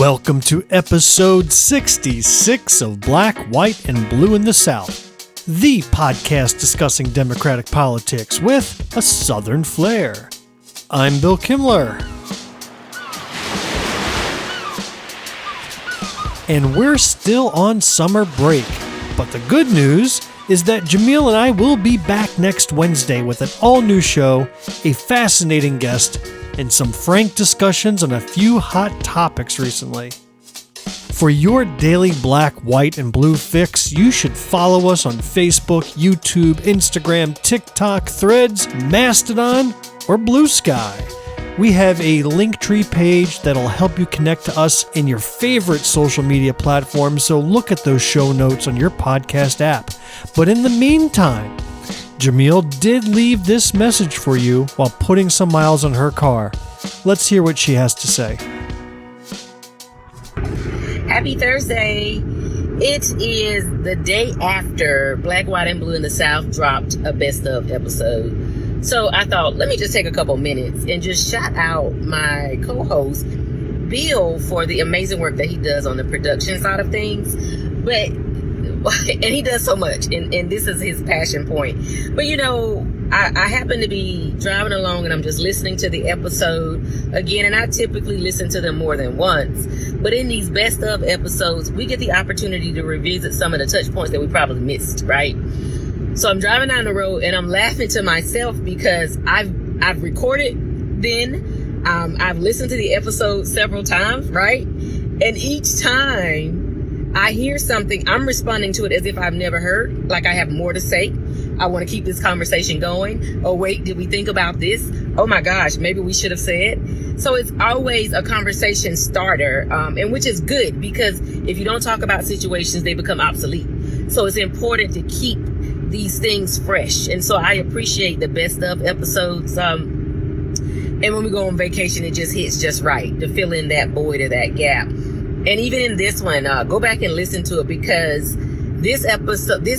Welcome to episode 66 of Black, White, and Blue in the South, the podcast discussing Democratic politics with a Southern flair. I'm Bill Kimler. And we're still on summer break, but the good news is that Jumelle and I will be back next Wednesday with an all-new show, a fascinating guest, and some frank discussions on a few hot topics recently. For your daily black, white, and blue fix, you should follow us on Facebook, YouTube, Instagram, TikTok, Threads, Mastodon, or Blue Sky. We have a Linktree page that'll help you connect to us in your favorite social media platform, so look at those show notes on your podcast app. But in the meantime, Jumelle did leave this message for you while putting some miles on her car. Let's hear what she has to say. Happy Thursday. It is the day after Black, White, and Blue in the South dropped a best of episode. So I thought, let me just take a couple minutes and just shout out my co-host, Bill, for the amazing work that he does on the production side of things. And he does so much, and this is his passion point. But you know, I happen to be driving along and I'm just listening to the episode again, and I typically listen to them more than once. But in these best of episodes, we get the opportunity to revisit some of the touch points that we probably missed, right? So I'm driving down the road and I'm laughing to myself because I've recorded then, I've listened to the episode several times, right? And each time I hear something, I'm responding to it as if I've never heard, like I have more to say. I want to keep this conversation going. Oh, wait, did we think about this? Oh my gosh, maybe we should have said. So it's always a conversation starter, and which is good because if you don't talk about situations, they become obsolete. So it's important to keep these things fresh. And so I appreciate the best of episodes. And when we go on vacation, it just hits just right to fill in that void or that gap. And even in this one, go back and listen to it because this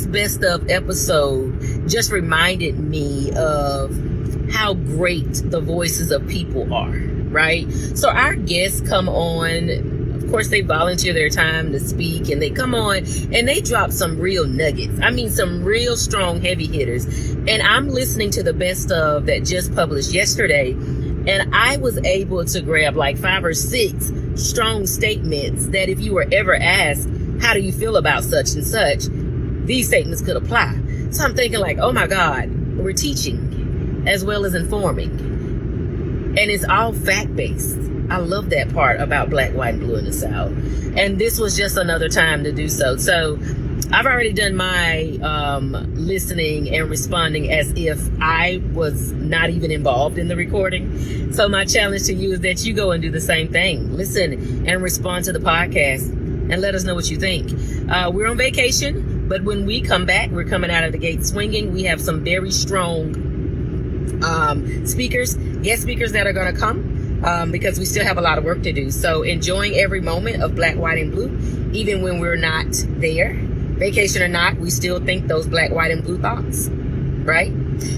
best of episode just reminded me of how great the voices of people are, right? So our guests come on, of course they volunteer their time to speak, and they come on and they drop some real nuggets. I mean, some real strong heavy hitters. And I'm listening to the best of that just published yesterday, and I was able to grab like 5 or 6 strong statements that if you were ever asked, how do you feel about such and such, these statements could apply. So I'm thinking like, oh my God, we're teaching as well as informing. And it's all fact-based. I love that part about Black, White, and Blue in the South. And this was just another time to do so. So I've already done my listening and responding as if I was not even involved in the recording. So my challenge to you is that you go and do the same thing. Listen and respond to the podcast and let us know what you think. We're on vacation, but when we come back, we're coming out of the gate swinging. We have some very strong guest speakers that are going to come because we still have a lot of work to do. So enjoying every moment of Black, White, and Blue, even when we're not there. Vacation or not, we still think those Black, White, and Blue thoughts, right?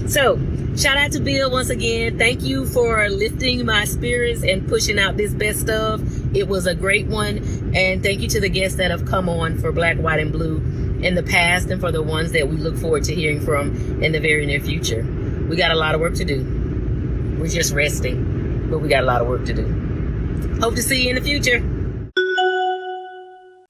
So, shout out to Bill once again. Thank you for lifting my spirits and pushing out this best of. It was a great one. And thank you to the guests that have come on for Black, White, and Blue in the past and for the ones that we look forward to hearing from in the very near future. We got a lot of work to do. We're just resting, but we got a lot of work to do. Hope to see you in the future.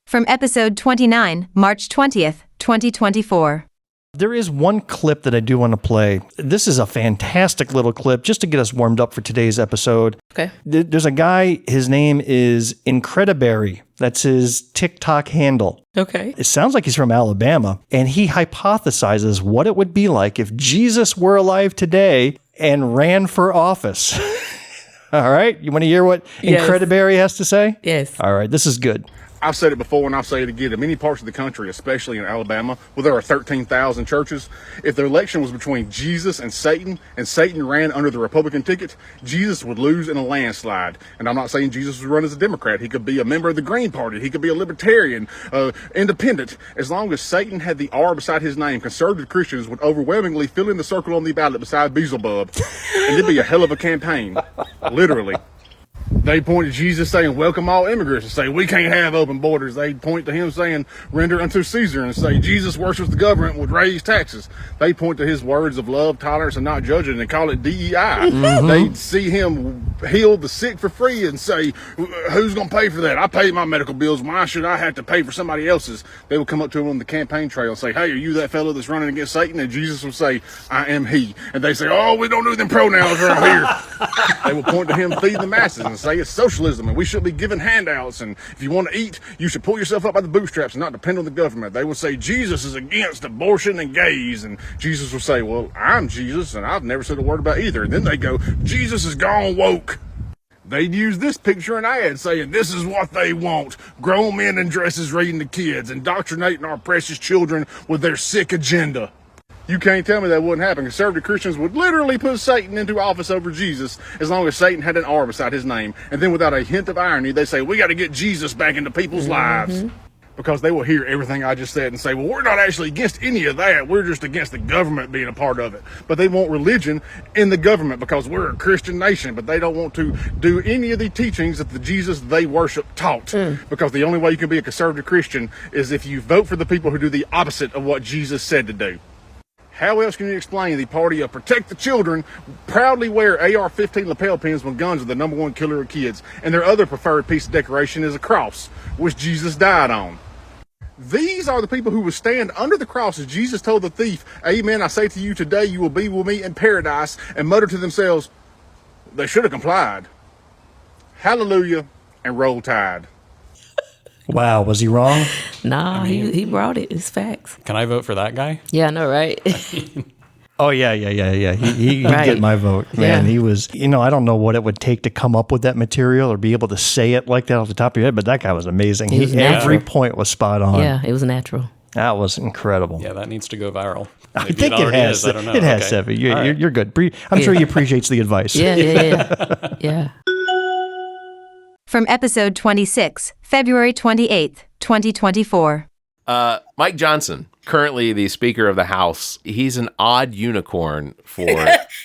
From episode 29, March 20th, 2024. There is one clip that I do want to play. This is a fantastic little clip just to get us warmed up for today's episode. Okay. There's a guy, his name is Incrediberry. That's his TikTok handle. Okay. It sounds like he's from Alabama, and he hypothesizes what it would be like if Jesus were alive today and ran for office. All right? You want to hear what Incrediberry has to say? Yes. All right, this is good. I've said it before and I'll say it again. In many parts of the country, especially in Alabama, where there are 13,000 churches, if the election was between Jesus and Satan ran under the Republican ticket, Jesus would lose in a landslide. And I'm not saying Jesus would run as a Democrat. He could be a member of the Green Party. He could be a libertarian, independent. As long as Satan had the R beside his name, conservative Christians would overwhelmingly fill in the circle on the ballot beside Beelzebub. And it'd be a hell of a campaign. Literally. They point to Jesus saying, welcome all immigrants, and say, we can't have open borders. They point to him saying, render unto Caesar, and say, Jesus worships the government and would raise taxes. They point to his words of love, tolerance, and not judging, and call it DEI. They see him heal the sick for free and say, who's going to pay for that? I pay my medical bills. Why should I have to pay for somebody else's? They will come up to him on the campaign trail and say, hey, are you that fellow that's running against Satan? And Jesus will say, I am he. And they say, oh, we don't do them pronouns around here. They will point to him, feed the masses, and say it's socialism and we should be giving handouts. And if you want to eat, you should pull yourself up by the bootstraps and not depend on the government. They will say Jesus is against abortion and gays. And Jesus will say, well, I'm Jesus and I've never said a word about either. And then they go, Jesus is gone woke. They'd use this picture in ads saying this is what they want. Grown men in dresses reading to kids, indoctrinating our precious children with their sick agenda. You can't tell me that wouldn't happen. Conservative Christians would literally put Satan into office over Jesus as long as Satan had an R beside his name. And then without a hint of irony, they say, we got to get Jesus back into people's lives. Because they will hear everything I just said and say, well, we're not actually against any of that. We're just against the government being a part of it. But they want religion in the government because we're a Christian nation. But they don't want to do any of the teachings that the Jesus they worship taught. Because the only way you can be a conservative Christian is if you vote for the people who do the opposite of what Jesus said to do. How else can you explain the party of Protect the Children proudly wear AR-15 lapel pins when guns are the #1 killer of kids, and their other preferred piece of decoration is a cross, which Jesus died on? These are the people who would stand under the cross as Jesus told the thief, amen, I say to you today, you will be with me in paradise, and mutter to themselves, they should have complied. Hallelujah, and roll tide. Wow, was he wrong? Nah, he brought it. It's facts. Can I vote for that guy? Yeah, I know, right? Oh, yeah. He Right. get my vote. Man, Yeah. he was, I don't know what it would take to come up with that material or be able to say it like that off the top of your head, but that guy was amazing. He was Every natural. point was spot on. Yeah, it was natural. That was incredible. Yeah, that needs to go viral. I Maybe think it already has. is, I don't know. It has, Okay. Sevi. All right. You're good. I'm sure he appreciates the advice. Yeah. From episode 26, February 28th, 2024. Mike Johnson, currently the Speaker of the House. He's an odd unicorn for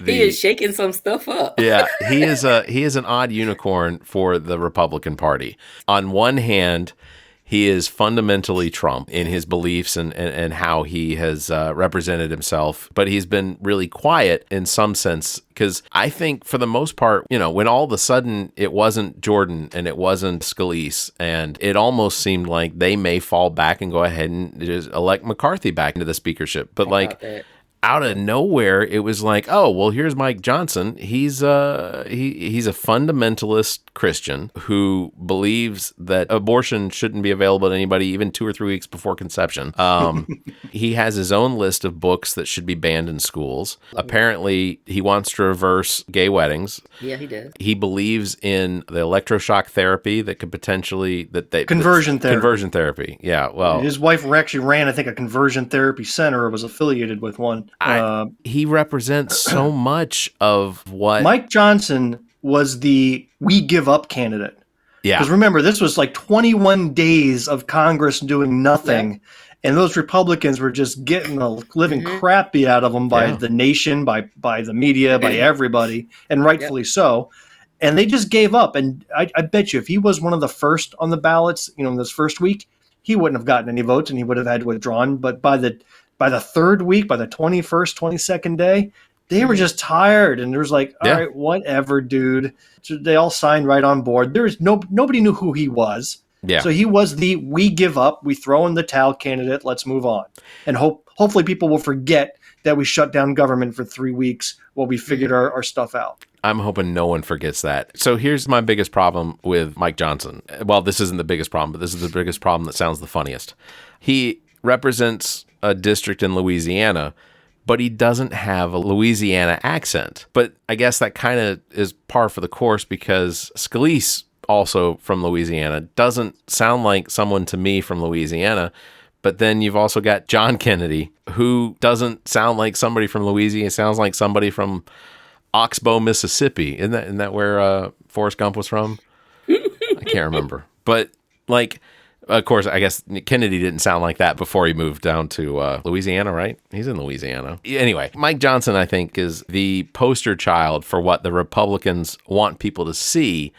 He is shaking some stuff up. Yeah, he is an odd unicorn for the Republican Party. On one hand, he is fundamentally Trump in his beliefs and how he has represented himself. But he's been really quiet in some sense because I think for the most part, when all of a sudden it wasn't Jordan and it wasn't Scalise, and it almost seemed like they may fall back and go ahead and just elect McCarthy back into the speakership. But out of nowhere, it was like, oh, well, here's Mike Johnson. He's a fundamentalist Christian who believes that abortion shouldn't be available to anybody even 2 or 3 weeks before conception. He has his own list of books that should be banned in schools. Apparently, he wants to reverse gay weddings. Yeah, he does. He believes in the electroshock therapy that could potentially Conversion therapy. Conversion therapy. Yeah, well, His wife actually ran, I think, a conversion therapy center or was affiliated with one. he represents so much of what Mike Johnson was the we give up candidate. Yeah. Because remember, this was like 21 days of Congress doing nothing. And those Republicans were just getting the living crap beat out of them by the nation, by the media, by everybody, and rightfully so. And they just gave up. And I bet you if he was one of the first on the ballots, in this first week, he wouldn't have gotten any votes and he would have had withdrawn. But by the third week, by the 21st, 22nd day, they were just tired. And there's like, all right, whatever, dude. So they all signed right on board. There's nobody knew who he was. Yeah. So he was the we give up, we throw in the towel candidate, let's move on. And hopefully people will forget that we shut down government for 3 weeks while we figured our stuff out. I'm hoping no one forgets that. So here's my biggest problem with Mike Johnson. Well, this isn't the biggest problem, but this is the biggest problem that sounds the funniest. He represents a district in Louisiana, but he doesn't have a Louisiana accent. But I guess that kind of is par for the course because Scalise, also from Louisiana, doesn't sound like someone to me from Louisiana. But then you've also got John Kennedy, who doesn't sound like somebody from Louisiana. It sounds like somebody from Oxbow, Mississippi. Isn't that where Forrest Gump was from? I can't remember. But of course, I guess Kennedy didn't sound like that before he moved down to Louisiana, right? He's in Louisiana. Anyway, Mike Johnson, I think, is the poster child for what the Republicans want people to see.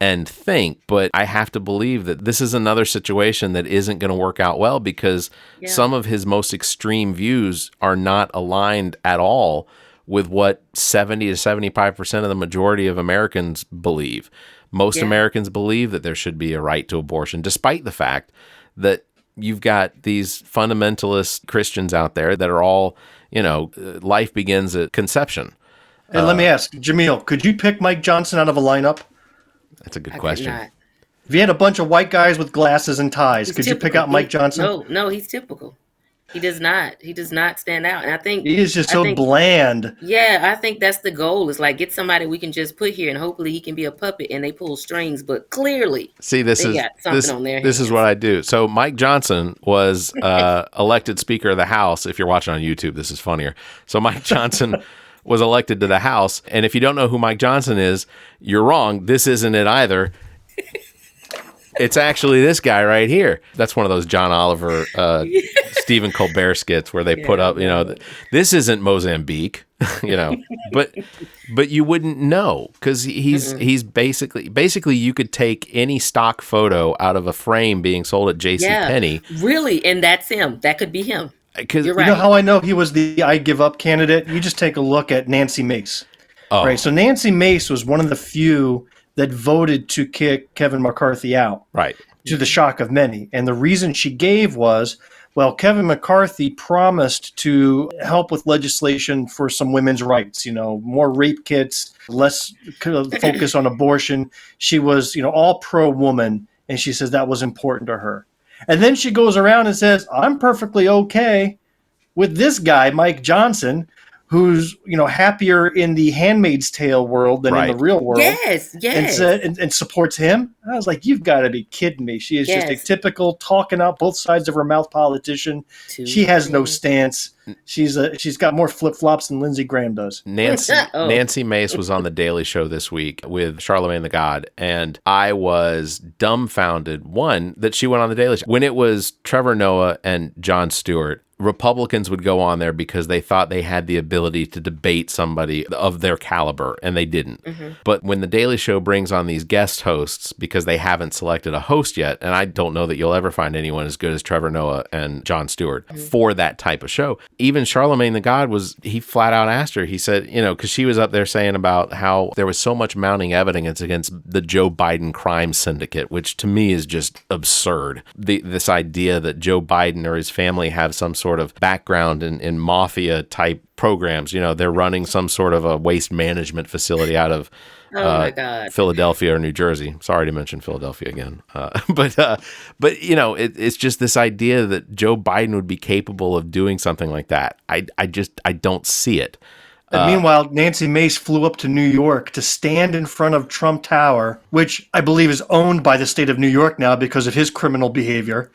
and think, but I have to believe that this is another situation that isn't going to work out well because some of his most extreme views are not aligned at all with what 70 to 75% of the majority of Americans believe. Most Americans believe that there should be a right to abortion, despite the fact that you've got these fundamentalist Christians out there that are all, life begins at conception. Hey, let me ask, Jumelle, could you pick Mike Johnson out of a lineup? That's a good question. Not. If you had a bunch of white guys with glasses and ties, could you pick out Mike Johnson? No, he's typical. He does not. He does not stand out. And I think he is just so bland. Yeah, I think that's the goal. Is like get somebody we can just put here and hopefully he can be a puppet and they pull strings. But clearly, this is what I do. So Mike Johnson was elected Speaker of the House. If you're watching on YouTube, this is funnier. So Mike Johnson was elected to the House. And if you don't know who Mike Johnson is, you're wrong. This isn't it either. It's actually this guy right here. That's one of those John Oliver, Stephen Colbert skits where they put up, this isn't Mozambique, but you wouldn't know because he's basically you could take any stock photo out of a frame being sold at JCPenney. Really, and that's him. That could be him. You're right. You know how I know he was the I give up candidate? You just take a look at Nancy Mace. Oh. Right. So Nancy Mace was one of the few that voted to kick Kevin McCarthy out, right? To the shock of many. And the reason she gave was, well, Kevin McCarthy promised to help with legislation for some women's rights, more rape kits, less focus on abortion. She was, all pro-woman, and she says that was important to her. And then she goes around and says, I'm perfectly okay with this guy, Mike Johnson, who's happier in the Handmaid's Tale world than in the real world. Yes. And supports him. I was like, you've got to be kidding me. She is just a typical talking out both sides of her mouth politician. She has no stance. She's got more flip flops than Lindsey Graham does. Nancy Mace was on the Daily Show this week with Charlemagne the God, and I was dumbfounded. One, that she went on the Daily Show when it was Trevor Noah and Jon Stewart. Republicans would go on there because they thought they had the ability to debate somebody of their caliber, and they didn't. Mm-hmm. But when the Daily Show brings on these guest hosts, because they haven't selected a host yet, and I don't know that you'll ever find anyone as good as Trevor Noah and Jon Stewart for that type of show. Even Charlemagne the God he flat out asked her, he said, because she was up there saying about how there was so much mounting evidence against the Joe Biden crime syndicate, which to me is just absurd. This idea that Joe Biden or his family have some sort of background in mafia type programs. They're running some sort of a waste management facility out of Philadelphia or New Jersey. Sorry to mention Philadelphia again. But it's just this idea that Joe Biden would be capable of doing something like that. I don't see it. And meanwhile, Nancy Mace flew up to New York to stand in front of Trump Tower, which I believe is owned by the state of New York now because of his criminal behavior.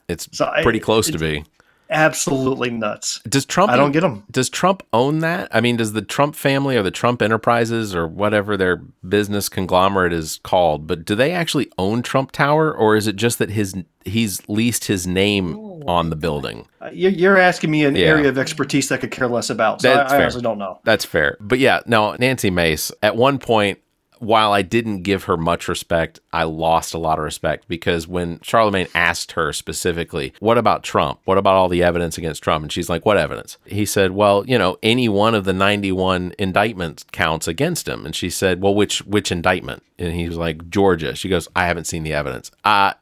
It's pretty close to be. Absolutely nuts. Does Trump? I don't get him. Does Trump own that? I mean, does the Trump family or the Trump Enterprises or whatever their business conglomerate is called, but do they actually own Trump Tower, or is it just that he's leased his name on the building? You're asking me an area of expertise that I could care less about, so I honestly don't know. That's fair. But yeah, no, Nancy Mace, at one point, while I didn't give her much respect, I lost a lot of respect because when Charlemagne asked her specifically, what about Trump? What about all the evidence against Trump? And she's like, what evidence? He said, well, any one of the 91 indictments counts against him. And she said, well, which indictment? And he was like, Georgia. She goes, I haven't seen the evidence.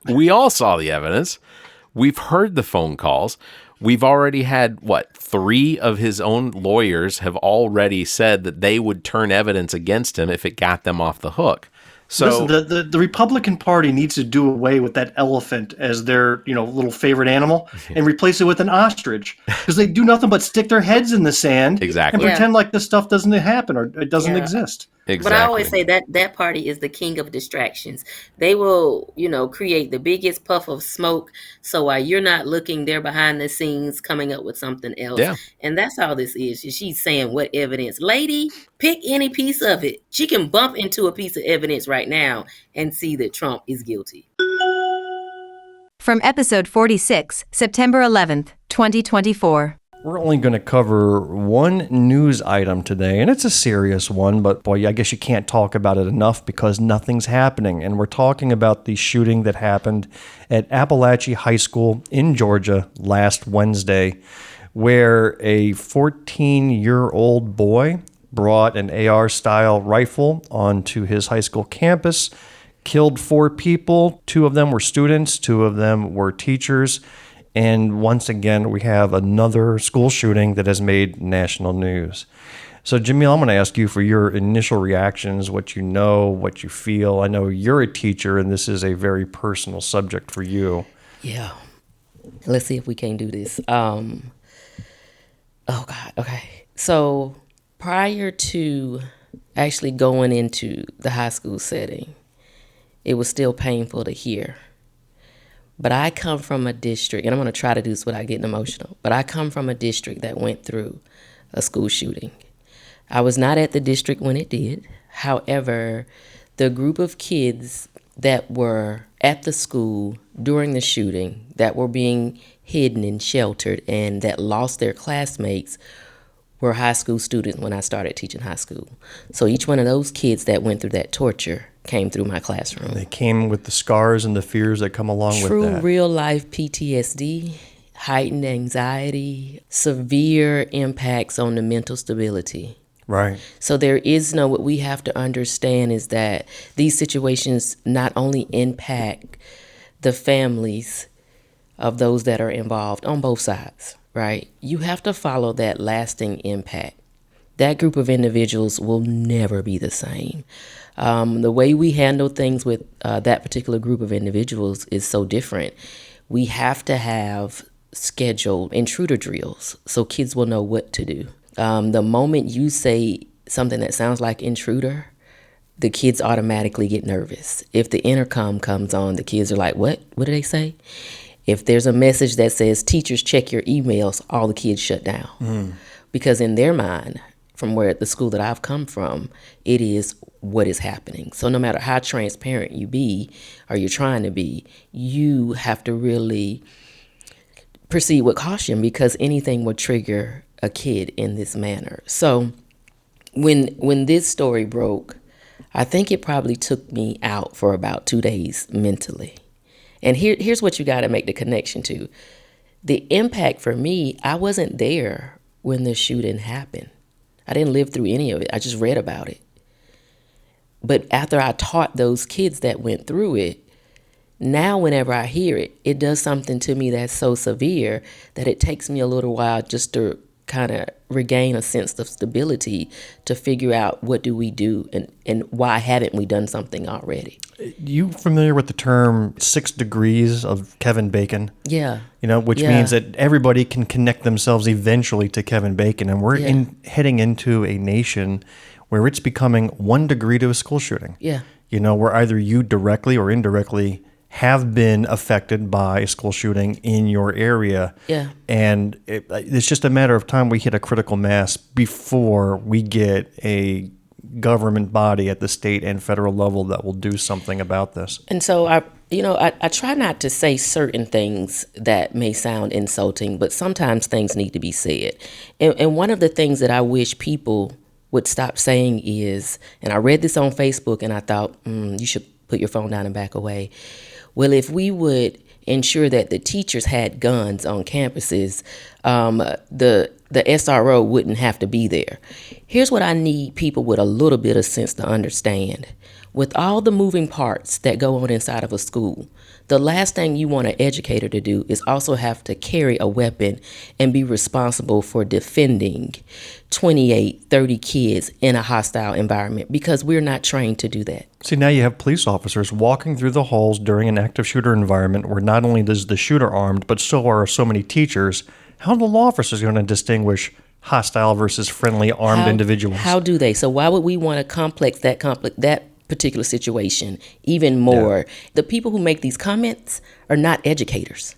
We all saw the evidence. We've heard the phone calls. We've already had, 3 of his own lawyers have already said that they would turn evidence against him if it got them off the hook. So listen, the Republican Party needs to do away with that elephant as their little favorite animal and replace it with an ostrich because they do nothing but stick their heads in the sand and pretend like this stuff doesn't happen or it doesn't exist. Exactly. But I always say that party is the king of distractions. They will, create the biggest puff of smoke. So while you're not looking, they're behind the scenes coming up with something else. Yeah. And that's all this is. She's saying what evidence? Lady, pick any piece of it. She can bump into a piece of evidence right now and see that Trump is guilty. From episode 46, September 11th, 2024. We're only going to cover one news item today, and it's a serious one, but boy, I guess you can't talk about it enough because nothing's happening. And we're talking about the shooting that happened at Apalachee High School in Georgia last Wednesday, where a 14-year-old boy brought an AR-style rifle onto his high school campus, killed 4 people. 2 of them were students, 2 of them were teachers. And once again, we have another school shooting that has made national news. So, Jumelle, I'm going to ask you for your initial reactions, what you know, what you feel. I know you're a teacher, and this is a very personal subject for you. Yeah. Let's see if we can do this. Oh, God. Okay. So, prior to actually going into the high school setting, it was still painful to hear. But I come from a district, and I'm going to try to do this without getting emotional, but I come from a district that went through a school shooting. I was not at the district when it did. However, the group of kids that were at the school during the shooting, that were being hidden and sheltered, and that lost their classmates were high school students when I started teaching high school. So each one of those kids that went through that torture came through my classroom. They came with the scars and the fears that come along with that. True real-life PTSD, heightened anxiety, severe impacts on the mental stability. Right. So there is no, what we have to understand is that these situations not only impact the families of those that are involved on both sides, right? You have to follow that lasting impact. That group of individuals will never be the same. The way we handle things with that particular group of individuals is so different. We have to have scheduled intruder drills so kids will know what to do. The moment you say something that sounds like intruder, the kids automatically get nervous. If the intercom comes on, the kids are like, what? What do they say? If there's a message that says, teachers, check your emails, all the kids shut down. Because in their mind, from where the school that I've come from, it is what is happening. So no matter how transparent you be, or you're trying to be, you have to really proceed with caution because anything will trigger a kid in this manner. So when this story broke, I think it probably took me out for about 2 days mentally. And here's what you got to make the connection to. The impact for me, I wasn't there when the shooting happened. I didn't live through any of it. I just read about it. But after I taught those kids that went through it, now whenever I hear it, it does something to me that's so severe that it takes me a little while just to kind of regain a sense of stability to figure out what do we do and why haven't we done something already. You familiar with the term 6 degrees of Kevin Bacon? Yeah. Which means that everybody can connect themselves eventually to Kevin Bacon. And we're heading into a nation where it's becoming 1 degree to a school shooting. Yeah. Where either you directly or indirectly have been affected by a school shooting in your area. Yeah. And it's just a matter of time we hit a critical mass before we get a government body at the state and federal level that will do something about this. And so I try not to say certain things that may sound insulting, but sometimes things need to be said. And one of the things that I wish people would stop saying is, and I read this on Facebook and I thought, you should put your phone down and back away. Well, if we would ensure that the teachers had guns on campuses, the SRO wouldn't have to be there. Here's what I need people with a little bit of sense to understand. With all the moving parts that go on inside of a school, the last thing you want an educator to do is also have to carry a weapon and be responsible for defending 28, 30 kids in a hostile environment because we're not trained to do that. See, now you have police officers walking through the halls during an active shooter environment where not only is the shooter armed, but so are so many teachers. How are the law officers going to distinguish hostile versus friendly armed individuals? How do they? So why would we want to complex that particular situation even more? Yeah. The people who make these comments are not educators.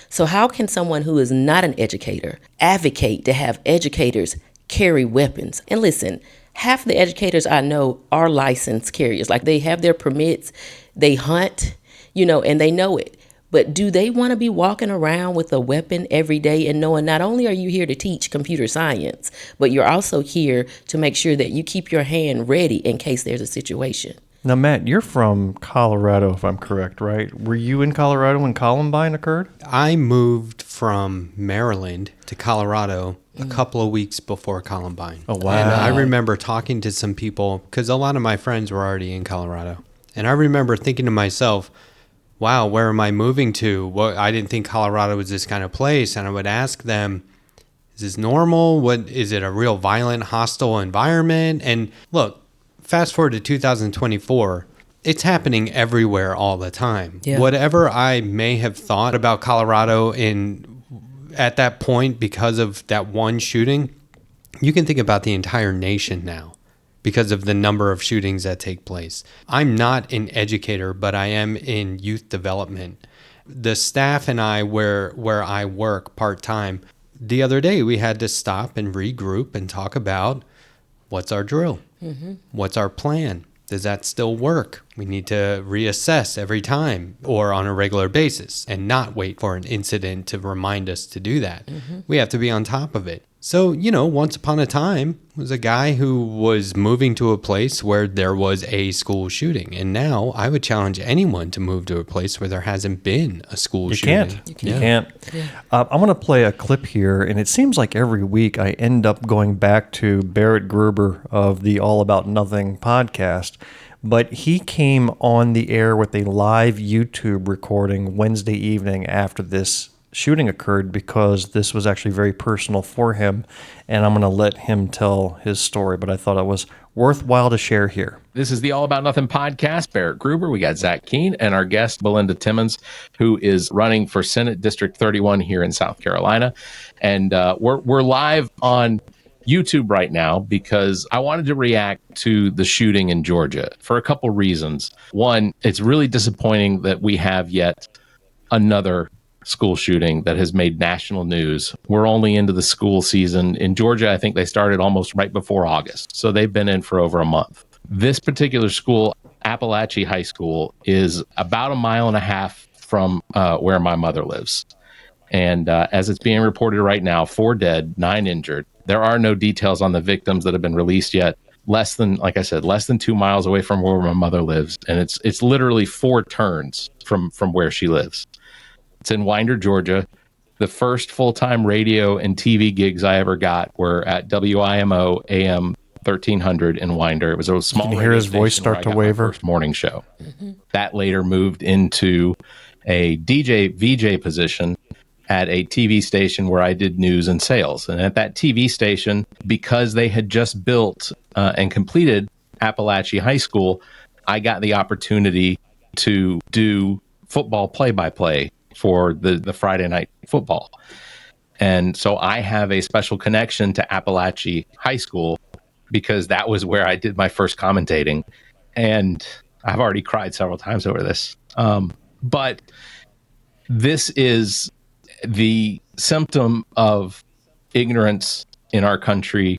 So how can someone who is not an educator advocate to have educators carry weapons? And listen, half the educators I know are licensed carriers. Like they have their permits, they hunt, and they know it. But do they want to be walking around with a weapon every day and knowing not only are you here to teach computer science, but you're also here to make sure that you keep your hand ready in case there's a situation? Now, Matt, you're from Colorado, if I'm correct, right? Were you in Colorado when Columbine occurred? I moved from Maryland to Colorado a couple of weeks before Columbine. Oh, wow. And I remember talking to some people, because a lot of my friends were already in Colorado. And I remember thinking to myself, wow, where am I moving to? Well, I didn't think Colorado was this kind of place. And I would ask them, is this normal? What is it, a real violent, hostile environment? And look, fast forward to 2024, it's happening everywhere all the time. Yeah. Whatever I may have thought about Colorado at that point because of that one shooting, you can think about the entire nation now because of the number of shootings that take place. I'm not an educator, but I am in youth development. The staff and I, where I work part-time, the other day we had to stop and regroup and talk about what's our drill? What's our plan? Does that still work? We need to reassess every time or on a regular basis and not wait for an incident to remind us to do that. We have to be on top of it. So, once upon a time was a guy who was moving to a place where there was a school shooting. And now I would challenge anyone to move to a place where there hasn't been a school shooting. You can't. I'm going to play a clip here, and it seems like every week I end up going back to Barrett Gruber of the All About Nothing podcast. But he came on the air with a live YouTube recording Wednesday evening after this shooting occurred because this was actually very personal for him, and I'm going to let him tell his story, but I thought it was worthwhile to share here. This is the All About Nothing podcast. Barrett Gruber, we got Zach Keene, and our guest, Belinda Timmons, who is running for Senate District 31 here in South Carolina. And we're live on YouTube right now because I wanted to react to the shooting in Georgia for a couple reasons. One, it's really disappointing that we have yet another school shooting that has made national news. We're only into the school season. In Georgia, I think they started almost right before August. So they've been in for over a month. This particular school, Apalachee High School, is about 1.5 miles from where my mother lives. And as it's being reported right now, 4 dead, 9 injured. There are no details on the victims that have been released yet. Less than 2 miles away from where my mother lives. And it's literally 4 turns from where she lives. It's in Winder, Georgia. The first full-time radio and TV gigs I ever got were at WIMO AM 1300 in Winder. It was a small. Can you hear his voice start to waver? First morning show. That later moved into a DJ VJ position at a TV station where I did news and sales. And at that TV station, because they had just built and completed Apalachee High School, I got the opportunity to do football play-by-play for the Friday night football. And so I have a special connection to Apalachee High School because that was where I did my first commentating. And I've already cried several times over this. But this is the symptom of ignorance in our country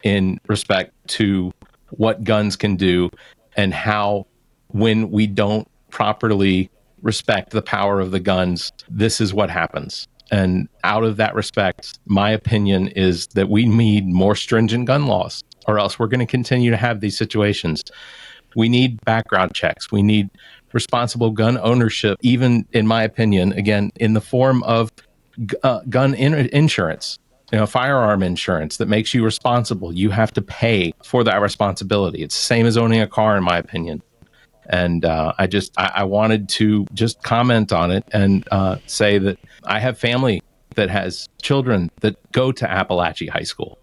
in respect to what guns can do and how when we don't properly respect the power of the guns, this is what happens. And out of that respect, my opinion is that we need more stringent gun laws, or else we're going to continue to have these situations. We need background checks. We need responsible gun ownership, even in my opinion, again, in the form of gun insurance, firearm insurance that makes you responsible. You have to pay for that responsibility. It's the same as owning a car, in my opinion. And I wanted to just comment on it and say that I have family that has children that go to Apalachee High School.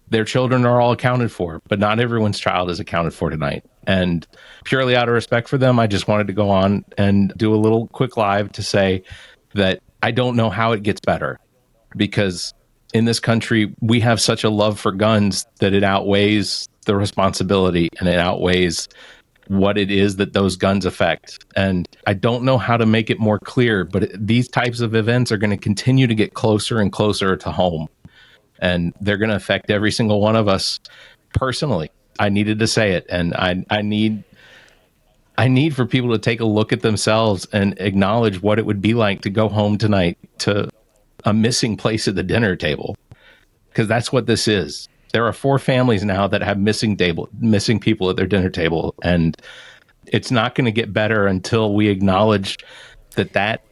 Their children are all accounted for, but not everyone's child is accounted for tonight. And purely out of respect for them, I just wanted to go on and do a little quick live to say that I don't know how it gets better, because in this country, we have such a love for guns that it outweighs the responsibility and it outweighs what it is that those guns affect. And I don't know how to make it more clear, but these types of events are going to continue to get closer and closer to home. And they're going to affect every single one of us personally. I needed to say it. And I need I need for people to take a look at themselves and acknowledge what it would be like to go home tonight to a missing place at the dinner table, because that's what this is. There are 4 families now that have missing people at their dinner table, and it's not going to get better until we acknowledge that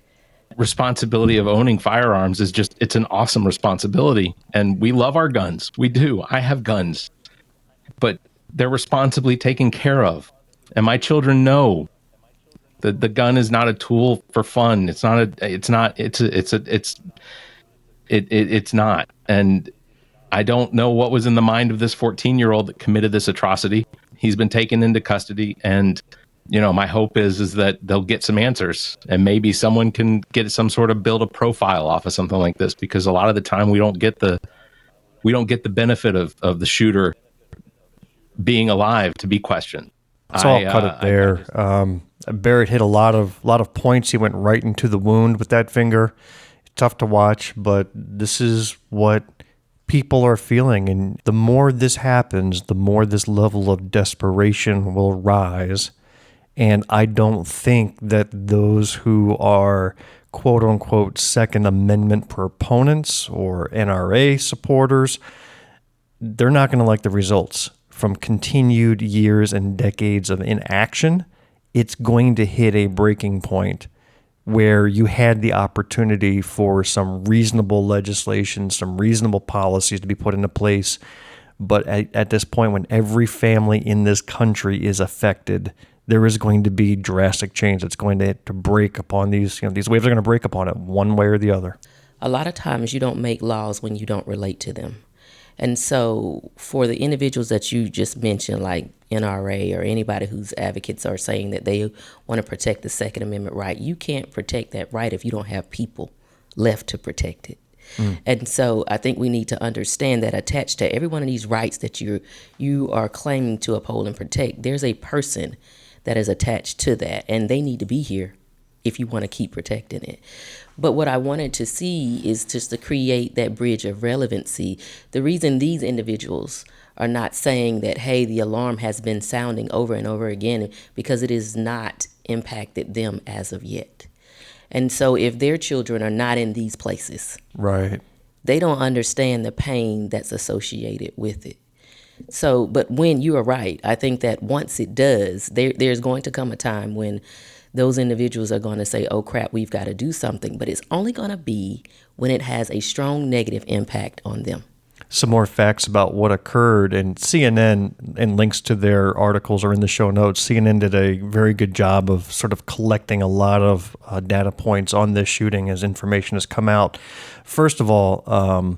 responsibility of owning firearms is it's an awesome responsibility, and we love our guns. We do. I have guns, but they're responsibly taken care of, and my children know that the gun is not a tool for fun. It's not. And I don't know what was in the mind of this 14-year-old that committed this atrocity. He's been taken into custody, and my hope is that they'll get some answers, and maybe someone can get some sort of build a profile off of something like this, because a lot of the time we don't get the benefit of the shooter being alive to be questioned. So I'll cut it there. Barrett hit a lot of points. He went right into the wound with that finger. Tough to watch, but this is what people are feeling. And the more this happens, the more this level of desperation will rise. And I don't think that those who are quote unquote Second Amendment proponents or NRA supporters, they're not going to like the results from continued years and decades of inaction. It's going to hit a breaking point where you had the opportunity for some reasonable legislation, some reasonable policies to be put into place. But at this point, when every family in this country is affected, there is going to be drastic change that's going to break upon these waves are going to break upon it one way or the other. A lot of times you don't make laws when you don't relate to them. And so for the individuals that you just mentioned, like NRA or anybody whose advocates are saying that they want to protect the Second Amendment right, you can't protect that right if you don't have people left to protect it. And so I think we need to understand that attached to every one of these rights that you are claiming to uphold and protect, there's a person that is attached to that, and they need to be here if you want to keep protecting it. But what I wanted to see is just to create that bridge of relevancy. The reason these individuals are not saying that, hey, the alarm has been sounding over and over again, because it has not impacted them as of yet. And so if their children are not in these places, right, they don't understand the pain that's associated with it. So, but when you are right, I think that once it does, there's going to come a time when those individuals are going to say, oh crap, we've got to do something. But it's only going to be when it has a strong negative impact on them. Some more facts about what occurred, and CNN, and links to their articles are in the show notes. CNN did a very good job of sort of collecting a lot of data points on this shooting as information has come out. First of all,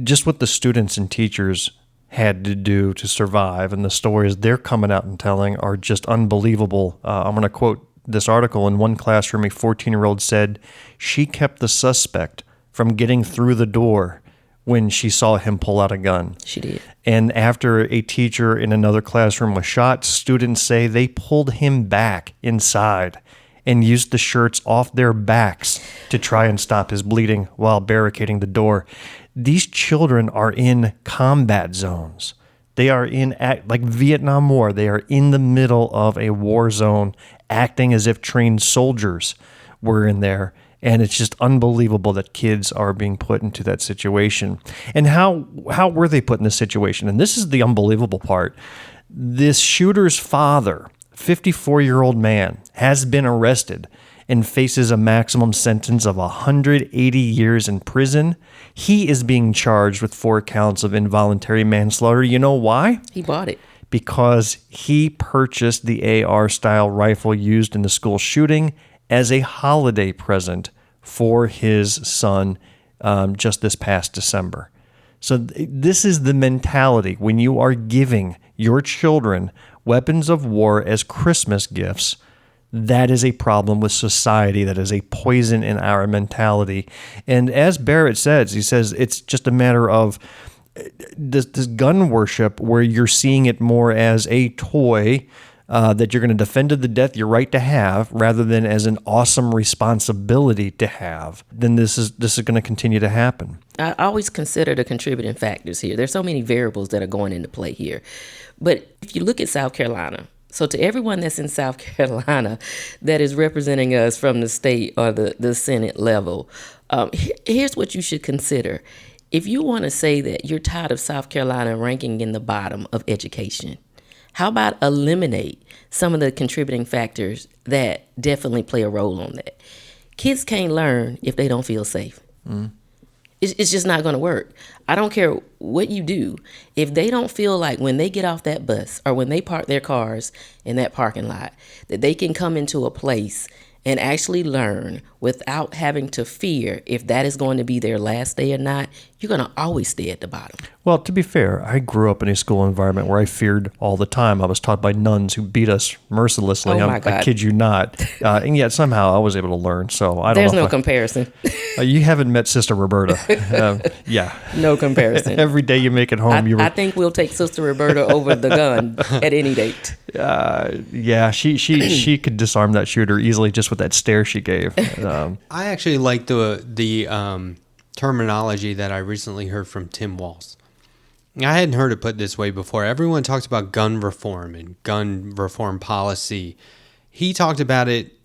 just what the students and teachers had to do to survive, and the stories they're coming out and telling are just unbelievable. I'm going to quote this article. In one classroom, a 14-year-old said she kept the suspect from getting through the door when she saw him pull out a gun. She did. And after a teacher in another classroom was shot, students say they pulled him back inside and used the shirts off their backs to try and stop his bleeding while barricading the door. These children are in combat zones. They are in, like Vietnam War, they are in the middle of a war zone, acting as if trained soldiers were in there. And it's just unbelievable that kids are being put into that situation. And how were they put in this situation? And this is the unbelievable part. This shooter's father, 54-year-old man, has been arrested and faces a maximum sentence of 180 years in prison. He is being charged with 4 counts of involuntary manslaughter. You know why? He bought it. Because he purchased the AR-style rifle used in the school shooting as a holiday present for his son just this past December. So this is the mentality. When you are giving your children weapons of war as Christmas gifts, that is a problem with society. That is a poison in our mentality. And as Barrett says, he says it's just a matter of this gun worship where you're seeing it more as a toy that you're going to defend to the death your right to have, rather than as an awesome responsibility to have. Then this is going to continue to happen. I always consider the contributing factors here. There's so many variables that are going into play here. But if you look at South Carolina So to everyone that's in South Carolina that is representing us from the state or the Senate level, here's what you should consider. If you want to say that you're tired of South Carolina ranking in the bottom of education, how about eliminate some of the contributing factors that definitely play a role on that? Kids can't learn if they don't feel safe. It's just not going to work. I don't care what you do. If they don't feel like when they get off that bus or when they park their cars in that parking lot, that they can come into a place and actually learn without having to fear if that is going to be their last day or not, you're going to always stay at the bottom. Well, to be fair, I grew up in a school environment where I feared all the time. I was taught by nuns who beat us mercilessly. Oh my God. I kid you not. And yet somehow I was able to learn. So I don't There's know. no comparison. You haven't met Sister Roberta. Yeah. No comparison. Every day you make it home, I think we'll take Sister Roberta over the gun at any date. Yeah, she could disarm that shooter easily just with that stare she gave. I actually like the terminology that I recently heard from Tim Walz. I hadn't heard it put this way before. Everyone talks about gun reform and gun reform policy. He talked about it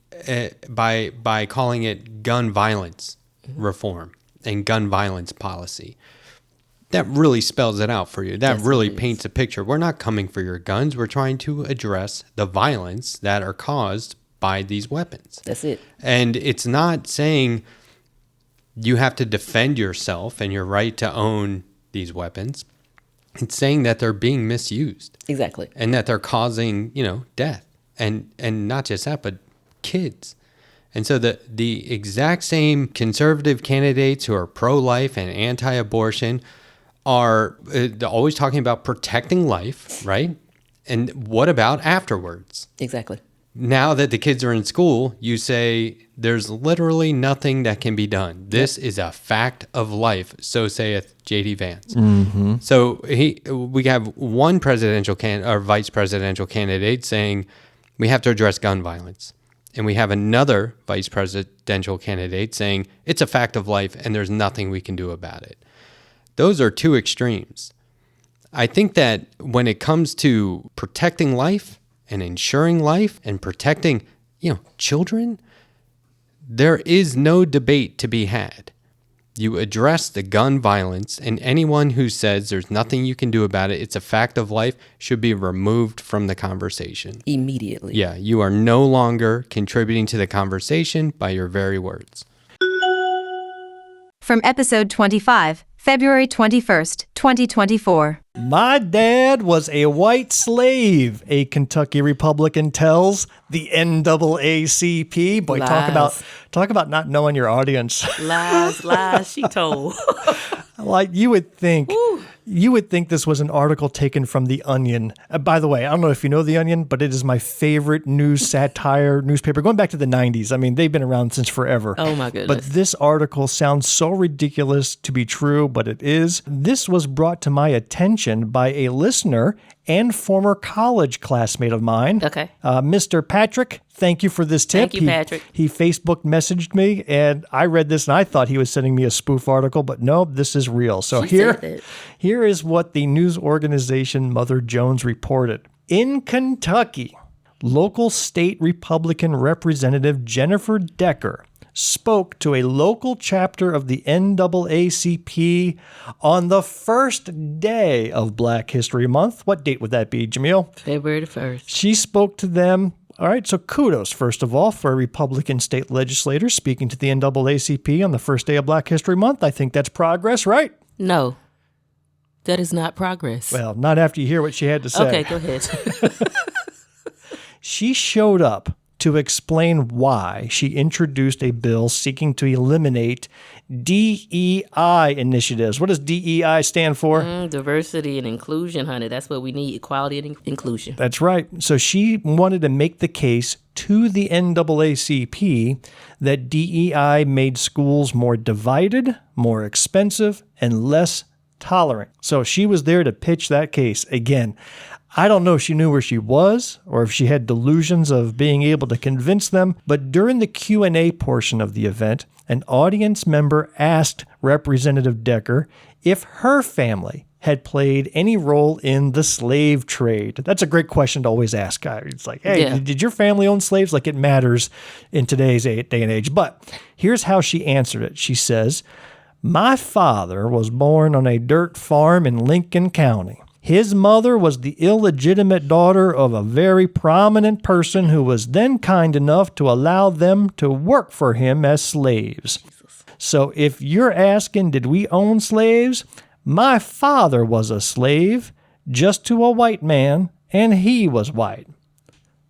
by calling it gun violence reform and gun violence policy. That really spells it out for you. That really paints a picture. We're not coming for your guns. We're trying to address the violence that are caused by these weapons. That's it. And it's not saying you have to defend yourself and your right to own these weapons. It's saying that they're being misused. Exactly. And that they're causing, death. And not just that, but kids. And so the exact same conservative candidates who are pro-life and anti-abortion are always talking about protecting life, right? And what about afterwards? Exactly. Now that the kids are in school, you say there's literally nothing that can be done. This is a fact of life, so saith J.D. Vance. Mm-hmm. So we have one presidential or vice presidential candidate saying we have to address gun violence. And we have another vice presidential candidate saying it's a fact of life and there's nothing we can do about it. Those are two extremes. I think that when it comes to protecting life and ensuring life and protecting, children, there is no debate to be had. You address the gun violence, and anyone who says there's nothing you can do about it, it's a fact of life, should be removed from the conversation. Immediately. Yeah, you are no longer contributing to the conversation by your very words. From episode 25, February 21st, 2024. My dad was a white slave, a Kentucky Republican tells the NAACP. Boy, Lies. talk about not knowing your audience. Lies she told. Like you would think this was an article taken from The Onion. By the way, I don't know if you know The Onion, but it is my favorite news satire newspaper going back to the 90s. I mean, they've been around since forever. Oh my goodness. But this article sounds so ridiculous to be true, but it is. This was brought to my attention by a listener and former college classmate of mine. Okay. Mr. Patrick, thank you for this tip. Thank you, Patrick. He Facebook messaged me, and I read this, and I thought he was sending me a spoof article, but no, this is real. So here is what the news organization Mother Jones reported. In Kentucky, local state Republican Representative Jennifer Decker spoke to a local chapter of the NAACP on the first day of Black History Month. What date would that be, Jumelle? February the 1st. She spoke to them. All right, so kudos, first of all, for a Republican state legislator speaking to the NAACP on the first day of Black History Month. I think that's progress, right? No, that is not progress. Well, not after you hear what she had to say. Okay, go ahead. She showed up to explain why she introduced a bill seeking to eliminate DEI initiatives. What does DEI stand for? Diversity and inclusion, honey. That's what we need, equality and inclusion. That's right. So she wanted to make the case to the NAACP that DEI made schools more divided, more expensive, and less tolerant. So she was there to pitch that case. Again, I don't know if she knew where she was or if she had delusions of being able to convince them, but during the Q&A portion of the event, an audience member asked Representative Decker if her family had played any role in the slave trade? That's a great question to always ask. It's like, hey, did your family own slaves? Like, it matters in today's day and age. But here's how she answered it. She says, my father was born on a dirt farm in Lincoln County. His mother was the illegitimate daughter of a very prominent person who was then kind enough to allow them to work for him as slaves. So if you're asking, did we own slaves? My father was a slave, just to a white man, and he was white.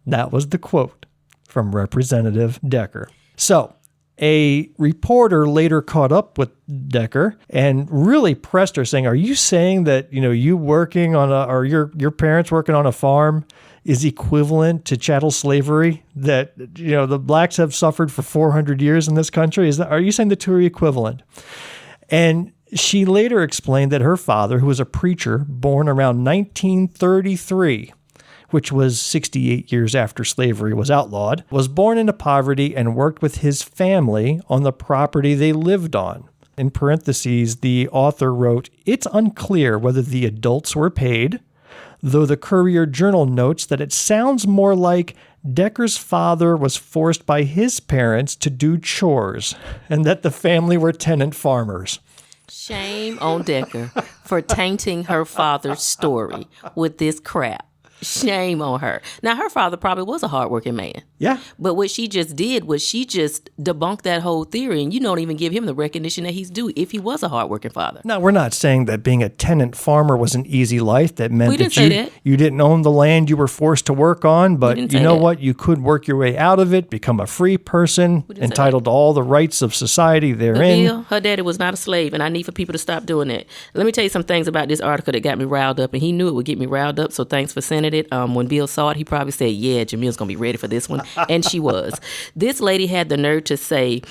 That was the quote from Representative Decker. So a reporter later caught up with Decker and really pressed her, saying, are you saying that, you working on or your parents working on a farm is equivalent to chattel slavery that, the blacks have suffered for 400 years in this country? Are you saying the two are equivalent? And she later explained that her father, who was a preacher born around 1933, which was 68 years after slavery was outlawed, was born into poverty and worked with his family on the property they lived on. In parentheses, the author wrote, it's unclear whether the adults were paid, though the Courier-Journal notes that it sounds more like Decker's father was forced by his parents to do chores and that the family were tenant farmers. Shame on Decker for tainting her father's story with this crap. Shame on her. Now, her father probably was a hardworking man. Yeah. But what she just did was she just debunked that whole theory, and you don't even give him the recognition that he's due if he was a hardworking father. Now, we're not saying that being a tenant farmer was an easy life. That meant you didn't own the land you were forced to work on, but you know what? You could work your way out of it, become a free person, entitled to all the rights of society therein. Bill, her daddy was not a slave, and I need for people to stop doing that. Let me tell you some things about this article that got me riled up, and he knew it would get me riled up, so thanks for sending it. When Bill saw it, he probably said, yeah, Jamile's going to be ready for this one. And she was. This lady had the nerve to say,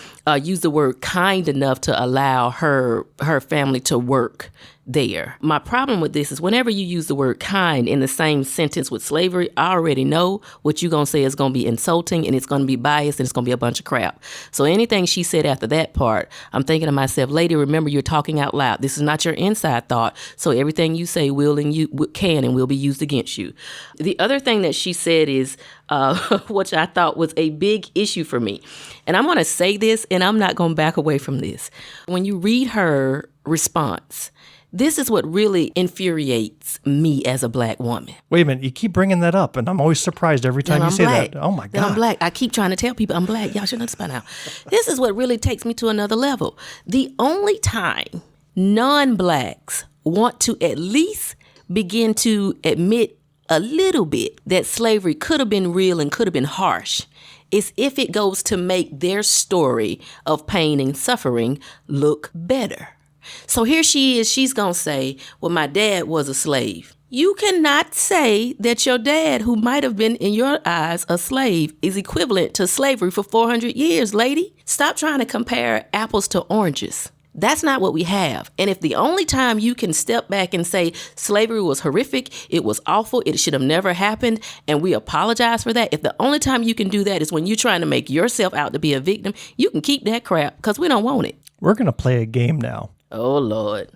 use the word kind enough to allow her family to work there. My problem with this is whenever you use the word kind in the same sentence with slavery, I already know what you're going to say is going to be insulting and it's going to be biased and it's going to be a bunch of crap. So anything she said after that part, I'm thinking to myself, lady, remember you're talking out loud. This is not your inside thought. So everything you say can and will be used against you. The other thing that she said is, which I thought was a big issue for me. And I'm going to say this and I'm not going to back away from this. When you read her response, this is what really infuriates me as a black woman. Wait a minute. You keep bringing that up, and I'm always surprised every time you say black. that. Oh, my God. That I'm black. I keep trying to tell people I'm black. Y'all should understand now. This is what really takes me to another level. The only time non-blacks want to at least begin to admit a little bit that slavery could have been real and could have been harsh is if it goes to make their story of pain and suffering look better. So here she is, she's going to say, well, my dad was a slave. You cannot say that your dad, who might have been in your eyes a slave, is equivalent to slavery for 400 years, lady. Stop trying to compare apples to oranges. That's not what we have. And if the only time you can step back and say slavery was horrific, it was awful, it should have never happened, and we apologize for that, if the only time you can do that is when you're trying to make yourself out to be a victim, you can keep that crap because we don't want it. We're going to play a game now. Oh, Lord.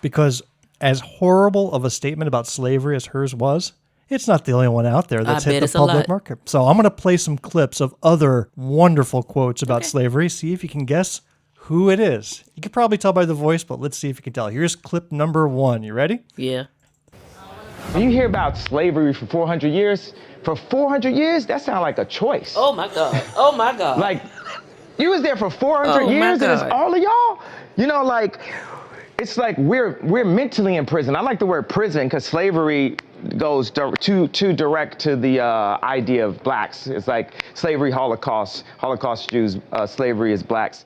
Because as horrible of a statement about slavery as hers was, it's not the only one out there that's hit the public market. So I'm going to play some clips of other wonderful quotes about slavery. See if you can guess who it is. You can probably tell by the voice, but let's see if you can tell. Here's clip number 1. You ready? Yeah. When you hear about slavery for 400 years, for 400 years, that sounds like a choice. Oh, my God. Oh, my God. Like, you was there for 400 years and it's all of y'all? You know, like, it's like we're mentally in prison. I like the word prison because slavery goes too direct to the idea of blacks. It's like slavery, Holocaust Jews, slavery is blacks.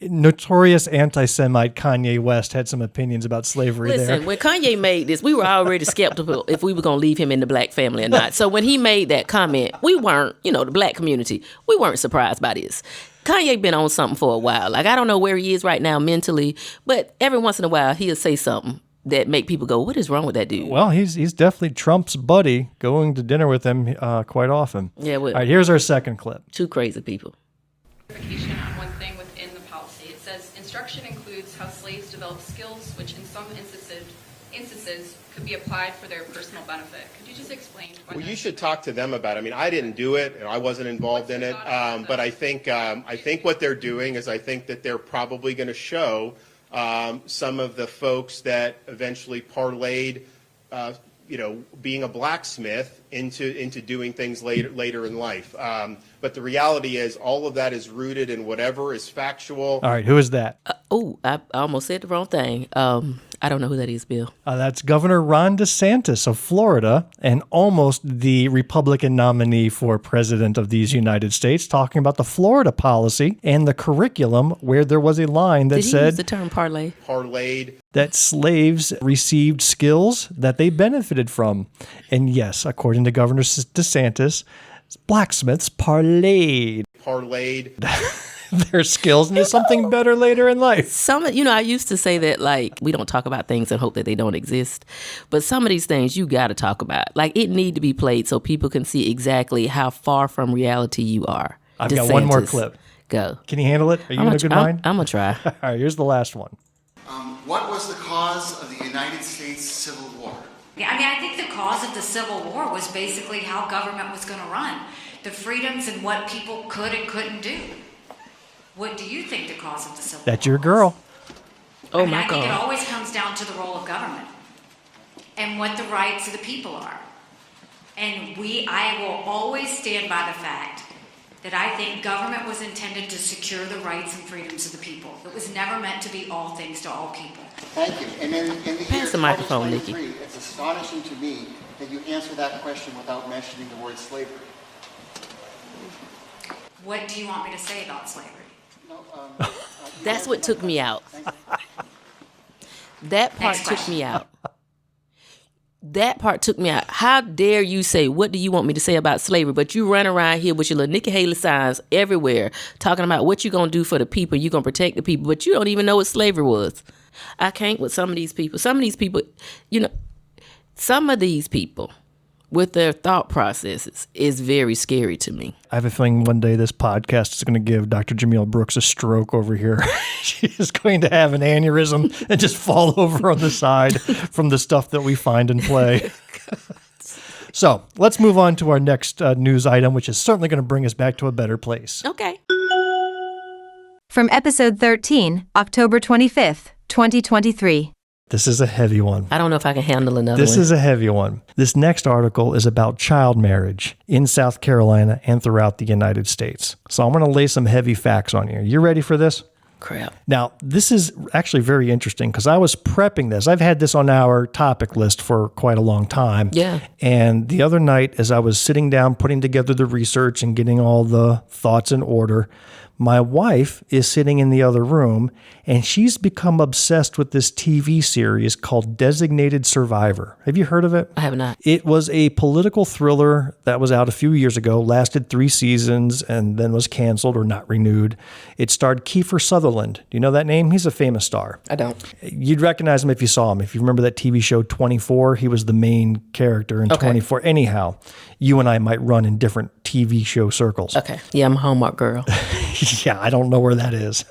Notorious anti-Semite Kanye West had some opinions about slavery. Listen, when Kanye made this, we were already skeptical if we were going to leave him in the black family or not. So when he made that comment, we weren't, the black community, we weren't surprised by this. Kanye been on something for a while. Like, I don't know where he is right now mentally, but every once in a while he'll say something that make people go, what is wrong with that dude? Well, he's definitely Trump's buddy, going to dinner with him quite often. Yeah, well, all right, here's our second clip. Two crazy people. On one thing within the policy. It says instruction includes how slaves develop skills which in some could be applied for their personal benefit. Could you just explain? Well, you should talk to them about it. I mean, I didn't do it, and I wasn't involved in it. But I think what they're doing is I think that they're probably going to show some of the folks that eventually parlayed, being a blacksmith into doing things later in life. But the reality is, all of that is rooted in whatever is factual. All right, who is that? I almost said the wrong thing. I don't know who that is, Bill. That's Governor Ron DeSantis of Florida, and almost the Republican nominee for president of these United States, talking about the Florida policy and the curriculum where there was a line that Did he said use the term parlay? Parlayed. That slaves received skills that they benefited from. And yes, according to Governor DeSantis, blacksmiths parlayed their skills into something better later in life. I used to say that, like, we don't talk about things and hope that they don't exist. But some of these things you got to talk about. Like, it need to be played so people can see exactly how far from reality you are. I've got one more clip. Go. Can you handle it? Are you in a good mind? I'm going to try. All right, here's the last one. What was the cause of the United States Civil War? Yeah, I think the cause of the Civil War was basically how government was going to run, the freedoms and what people could and couldn't do. What do you think the cause of the Civil War? That's your girl. Oh, my I think it God. always comes down to the role of government and what the rights of the people are. And I will always stand by the fact that I think government was intended to secure the rights and freedoms of the people. It was never meant to be all things to all people. Thank you. And in the Pass year the microphone, 2023, it's astonishing to me that you answer that question without mentioning the word slavery. What do you want me to say about slavery? That's what took me out. That part Next took me out. That part took me out. How dare you say, what do you want me to say about slavery? But you run around here with your little Nikki Haley signs everywhere talking about what you're going to do for the people. You're going to protect the people. But you don't even know what slavery was. I can't with some of these people. Some of these people with their thought processes is very scary to me. I have a feeling one day this podcast is going to give Dr. Jumelle Brooks a stroke over here. She is going to have an aneurysm and just fall over on the side from the stuff that we find and play. So let's move on to our next news item, which is certainly going to bring us back to a better place. Okay. From episode 13, October 25th, 2023. This is a heavy one. I don't know if I can handle another one. This is a heavy one. This next article is about child marriage in South Carolina and throughout the United States. So I'm going to lay some heavy facts on you. You ready for this? Crap. Now, this is actually very interesting because I was prepping this. I've had this on our topic list for quite a long time. Yeah. And the other night, as I was sitting down, putting together the research and getting all the thoughts in order, my wife is sitting in the other room, and she's become obsessed with this TV series called Designated Survivor. Have you heard of it? I have not. It was a political thriller that was out a few years ago, lasted 3 seasons, and then was canceled or not renewed. It starred Kiefer Sutherland. Do you know that name? He's a famous star. I don't. You'd recognize him if you saw him. If you remember that TV show 24, he was the main character in 24. Anyhow, you and I might run in different TV show circles. Okay. Yeah, I'm a Hallmark girl. Yeah, I don't know where that is.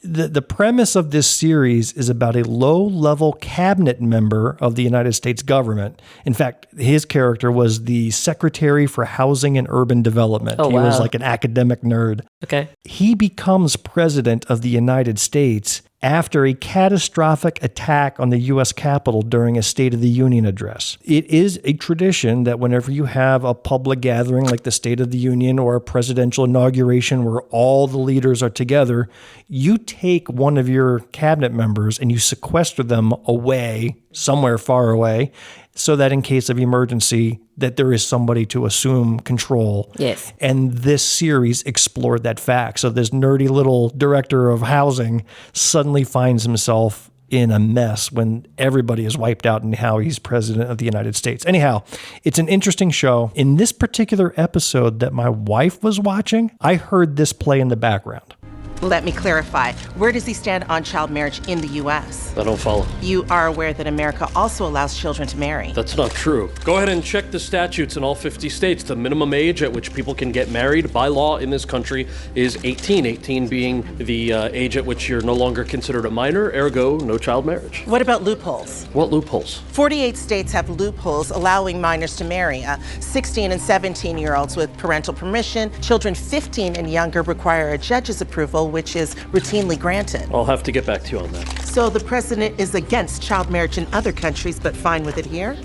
The premise of this series is about a low-level cabinet member of the United States government. In fact, his character was the Secretary for Housing and Urban Development. Oh, he was like an academic nerd. Okay. He becomes president of the United States after a catastrophic attack on the U.S. Capitol during a State of the Union address. It is a tradition that whenever you have a public gathering like the State of the Union or a presidential inauguration where all the leaders are together, you take one of your cabinet members and you sequester them away, somewhere far away, so that in case of emergency, that there is somebody to assume control. Yes. And this series explored that fact. So this nerdy little director of housing suddenly finds himself in a mess when everybody is wiped out and how he's president of the United States. Anyhow, it's an interesting show. In this particular episode that my wife was watching, I heard this play in the background. Let me clarify. Where does he stand on child marriage in the U.S.? I don't follow. You are aware that America also allows children to marry? That's not true. Go ahead and check the statutes in all 50 states. The minimum age at which people can get married by law in this country is 18. 18 being the age at which you're no longer considered a minor, ergo, no child marriage. What about loopholes? What loopholes? 48 states have loopholes allowing minors to marry. 16 and 17-year-olds with parental permission. Children 15 and younger require a judge's approval, which is routinely granted. I'll have to get back to you on that. So the president is against child marriage in other countries, but fine with it here?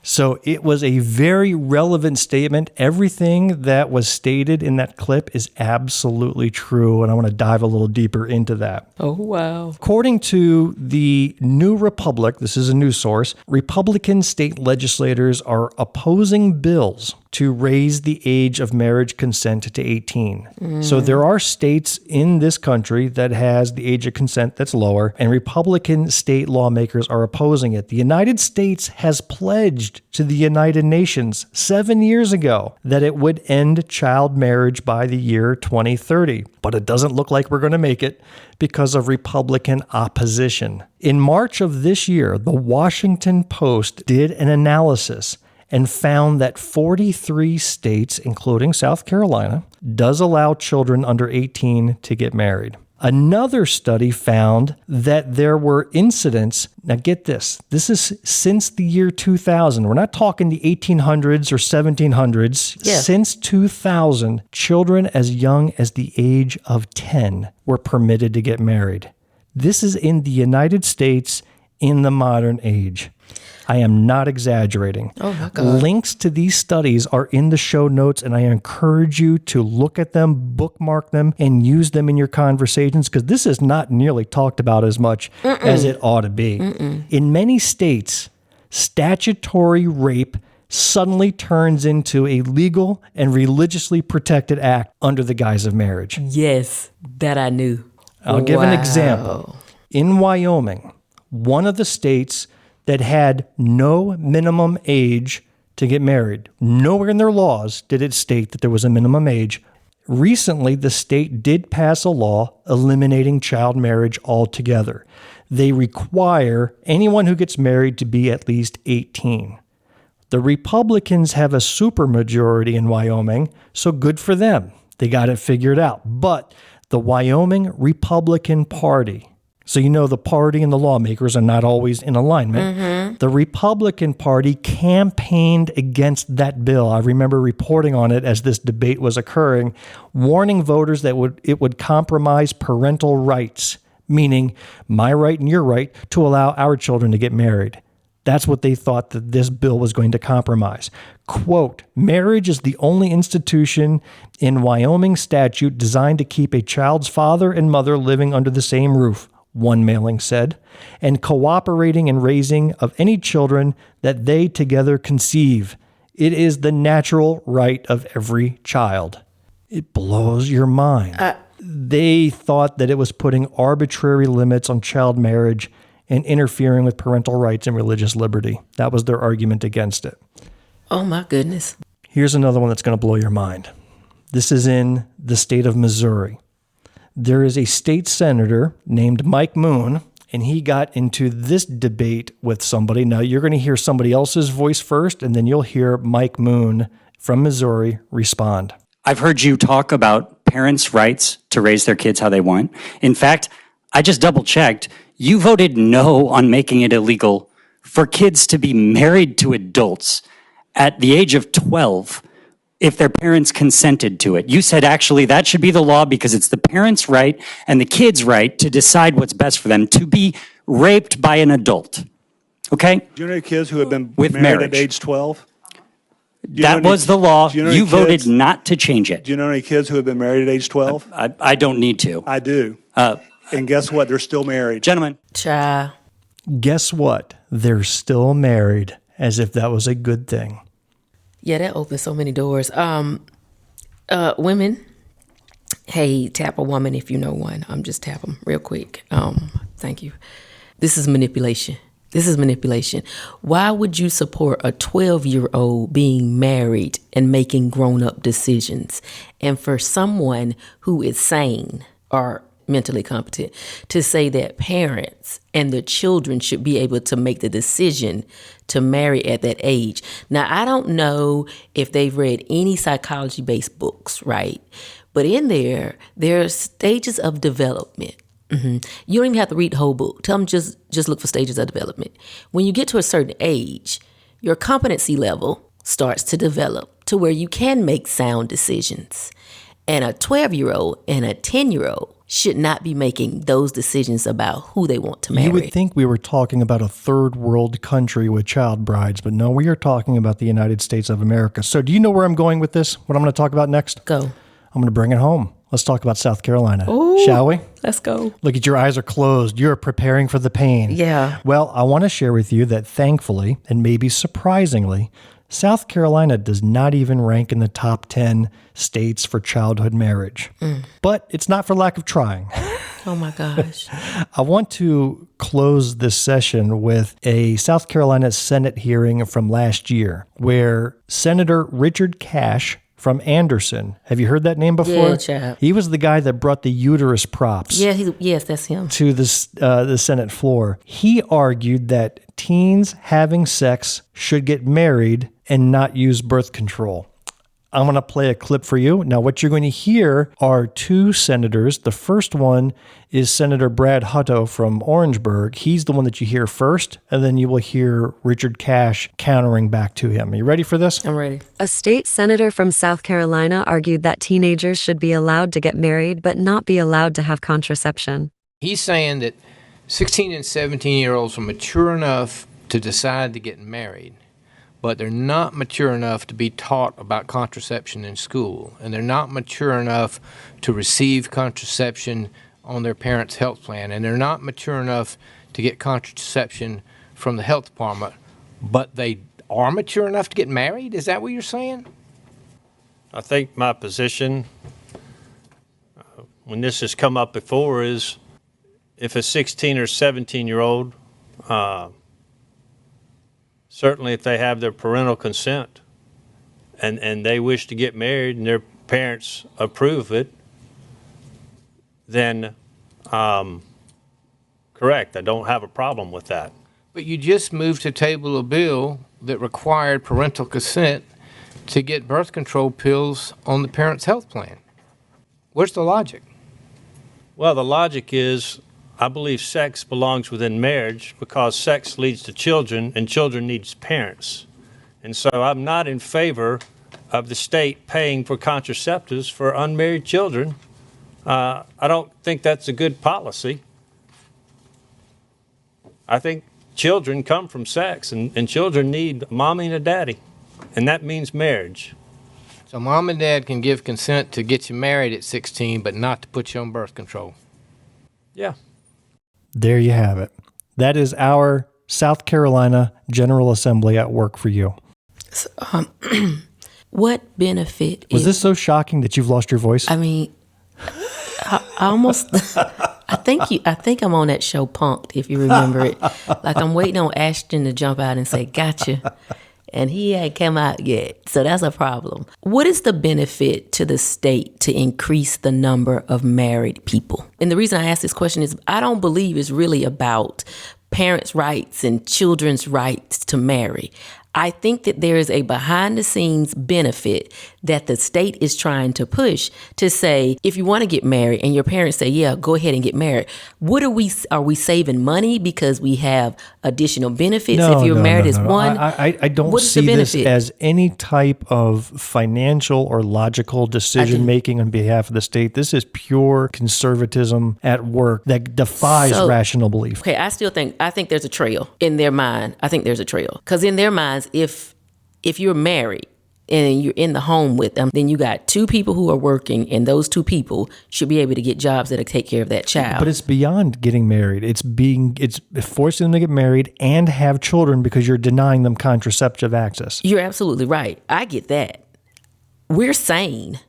So it was a very relevant statement. Everything that was stated in that clip is absolutely true, and I want to dive a little deeper into that. Oh, wow. According to the New Republic, this is a news source, Republican state legislators are opposing bills to raise the age of marriage consent to 18. So there are states in this country that has the age of consent that's lower, and Republican state lawmakers are opposing it. The United States has pledged to the United Nations 7 years ago that it would end child marriage by the year 2030. But it doesn't look like we're going to make it because of Republican opposition. In March of this year, the Washington Post did an analysis and found that 43 states, including South Carolina, does allow children under 18 to get married. Another study found that there were incidents, now get this is since the year 2000. We're not talking the 1800s or 1700s. Yeah. Since 2000, children as young as the age of 10 were permitted to get married. This is in the United States in the modern age. I am not exaggerating. Oh my God. Links to these studies are in the show notes, and I encourage you to look at them, bookmark them, and use them in your conversations, because this is not nearly talked about as much as it ought to be. In many states, statutory rape suddenly turns into a legal and religiously protected act under the guise of marriage. Yes, that I knew. I'll give an example. In Wyoming, one of the states that had no minimum age to get married. Nowhere in their laws did it state that there was a minimum age. Recently, the state did pass a law eliminating child marriage altogether. They require anyone who gets married to be at least 18. The Republicans have a supermajority in Wyoming, so good for them. They got it figured out. But the Wyoming Republican Party, so you know the party and the lawmakers are not always in alignment. The Republican Party campaigned against that bill. I remember reporting on it as this debate was occurring, warning voters that it would compromise parental rights, meaning my right and your right to allow our children to get married. That's what they thought that this bill was going to compromise. Quote, marriage is the only institution in Wyoming statute designed to keep a child's father and mother living under the same roof, one mailing said, and cooperating in raising of any children that they together conceive. It is the natural right of every child. It blows your mind. They thought that it was putting arbitrary limits on child marriage and interfering with parental rights and religious liberty. That was their argument against it. Oh my goodness. Here's another one that's going to blow your mind. This is in the state of Missouri. There is a state senator named Mike Moon, and he got into this debate with somebody. Now, you're going to hear somebody else's voice first, and then you'll hear Mike Moon from Missouri respond. I've heard you talk about parents' rights to raise their kids how they want. In fact, I just double-checked. You voted no on making it illegal for kids to be married to adults at the age of 12 if their parents consented to it. You said actually that should be the law because it's the parents' right and the kids' right to decide what's best for them to be raped by an adult. Okay? Do you know any kids who have been With married marriage. at age 12? That was the law. You voted not to change it. Do you know any kids who have been married at age 12? I don't need to. I do. And guess what? They're still married. Gentlemen. Child. Guess what? They're still married, as if that was a good thing. Yeah, that opens so many doors. Women, hey, tap a woman if you know one. Just tap them real quick. Thank you. This is manipulation. Why would you support a 12-year-old being married and making grown-up decisions? And for someone who is sane, are mentally competent to say that parents and the children should be able to make the decision to marry at that age. Now, I don't know if they've read any psychology-based books, right? But in there are stages of development. You don't even have to read the whole book. Tell them just look for stages of development. When you get to a certain age, your competency level starts to develop to where you can make sound decisions. And a 12-year-old and a 10-year-old should not be making those decisions about who they want to marry. You would think we were talking about a third world country with child brides, but no, we are talking about the United States of America. So do you know where I'm going with this? What I'm going to talk about next? Go. I'm going to bring it home. Let's talk about South Carolina, Ooh, shall we? Let's go. Look at your eyes are closed. You're preparing for the pain. Yeah. Well, I want to share with you that thankfully, and maybe surprisingly, South Carolina does not even rank in the top 10 states for childhood marriage. But it's not for lack of trying. Oh my gosh. I want to close this session with a South Carolina Senate hearing from last year where Senator Richard Cash from Anderson, have you heard that name before? Yeah, chap. He was the guy that brought the uterus props. Yeah, yes, that's him. To the Senate floor. He argued that teens having sex should get married and not use birth control. I'm going to play a clip for you. Now, what you're going to hear are two senators. The first one is Senator Brad Hutto from Orangeburg. He's the one that you hear first, and then you will hear Richard Cash countering back to him. Are you ready for this? I'm ready. A state senator from South Carolina argued that teenagers should be allowed to get married but not be allowed to have contraception. He's saying that 16 and 17-year-olds are mature enough to decide to get married, but they're not mature enough to be taught about contraception in school, and they're not mature enough to receive contraception on their parents' health plan, and they're not mature enough to get contraception from the health department, but they are mature enough to get married? Is that what you're saying? I think my position, when this has come up before, is if a 16 or 17-year-old, certainly if they have their parental consent and they wish to get married and their parents approve it, then correct, I don't have a problem with that. But you just moved to table a bill that required parental consent to get birth control pills on the parent's health plan. Where's the logic? Well, the logic is I believe sex belongs within marriage because sex leads to children and children needs parents. And so I'm not in favor of the state paying for contraceptives for unmarried children. I don't think that's a good policy. I think children come from sex and children need a mommy and a daddy, and that means marriage. So mom and dad can give consent to get you married at 16, but not to put you on birth control. Yeah. There you have it. That is our South Carolina General Assembly at work for you. So, what benefit Was this so shocking that you've lost your voice? I mean, I almost, I think I'm on that show Punk'd, if you remember it. Like I'm waiting on Ashton to jump out and say, gotcha. And he ain't come out yet. So that's a problem. What is the benefit to the state to increase the number of married people? And the reason I ask this question is I don't believe it's really about parents' rights and children's rights to marry. I think that there is a behind-the-scenes benefit that the state is trying to push to say, if you want to get married and your parents say, yeah, go ahead and get married, are we saving money because we have additional benefits if you're married as one? I don't see this as any type of financial or logical decision-making on behalf of the state. This is pure conservatism at work that defies rational belief. Okay, I think there's a trail in their mind. I think there's a trail. Because in their minds, if you're married and you're in the home with them, then you got two people who are working, and those two people should be able to get jobs that'll take care of that child. But it's beyond getting married. It's forcing them to get married and have children because you're denying them contraceptive access. You're absolutely right. I get that. We're sane.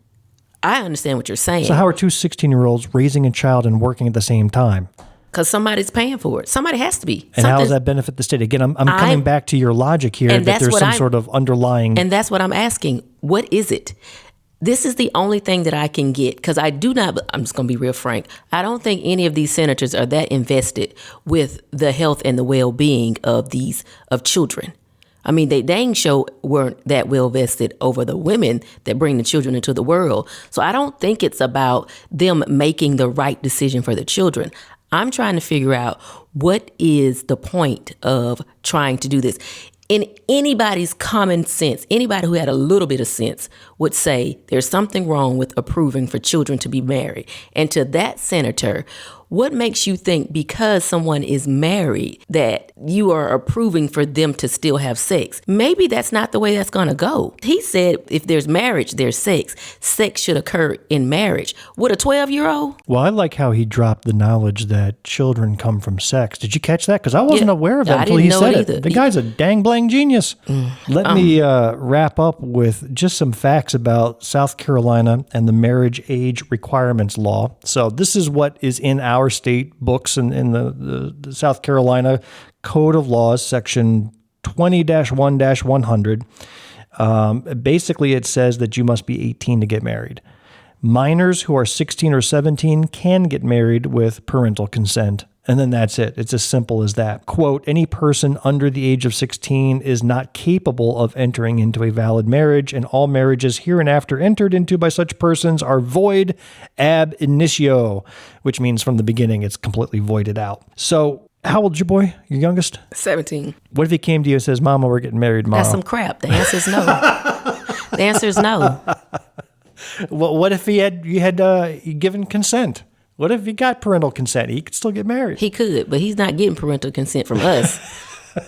I understand what you're saying. So how are two 16-year-olds raising a child and working at the same time? Because somebody's paying for it. Somebody has to be. And how does that benefit the state? Again, I'm coming back to your logic here that there's some sort of underlying... And that's what I'm asking. What is it? This is the only thing that I can get, because I'm just going to be real frank, I don't think any of these senators are that invested with the health and the well-being of children. I mean, they dang sure weren't that well vested over the women that bring the children into the world. So I don't think it's about them making the right decision for the children. I'm trying to figure out what is the point of trying to do this. In anybody's common sense, anybody who had a little bit of sense would say there's something wrong with approving for children to be married. And to that senator, what makes you think because someone is married that you are approving for them to still have sex? Maybe that's not the way that's going to go. He said if there's marriage, there's sex. Sex should occur in marriage. With a 12-year-old? Well, I like how he dropped the knowledge that children come from sex. Did you catch that? Because I wasn't aware of that until he said it. The guy's a dang blang genius. Let me wrap up with just some facts about South Carolina and the marriage age requirements law. So this is what is in our state books and in the South Carolina Code of Laws, section 20-1-100. Basically, it says that you must be 18 to get married. Minors who are 16 or 17 can get married with parental consent. And then that's it. It's as simple as that. Quote, any person under the age of 16 is not capable of entering into a valid marriage, and all marriages hereinafter entered into by such persons are void ab initio, which means from the beginning it's completely voided out. So how old's your boy, your youngest? 17. What if he came to you and says, Mama, we're getting married tomorrow? That's some crap. The answer is no. The answer is no. Well, what if you had given consent? What if he got parental consent? He could still get married. He could, but he's not getting parental consent from us.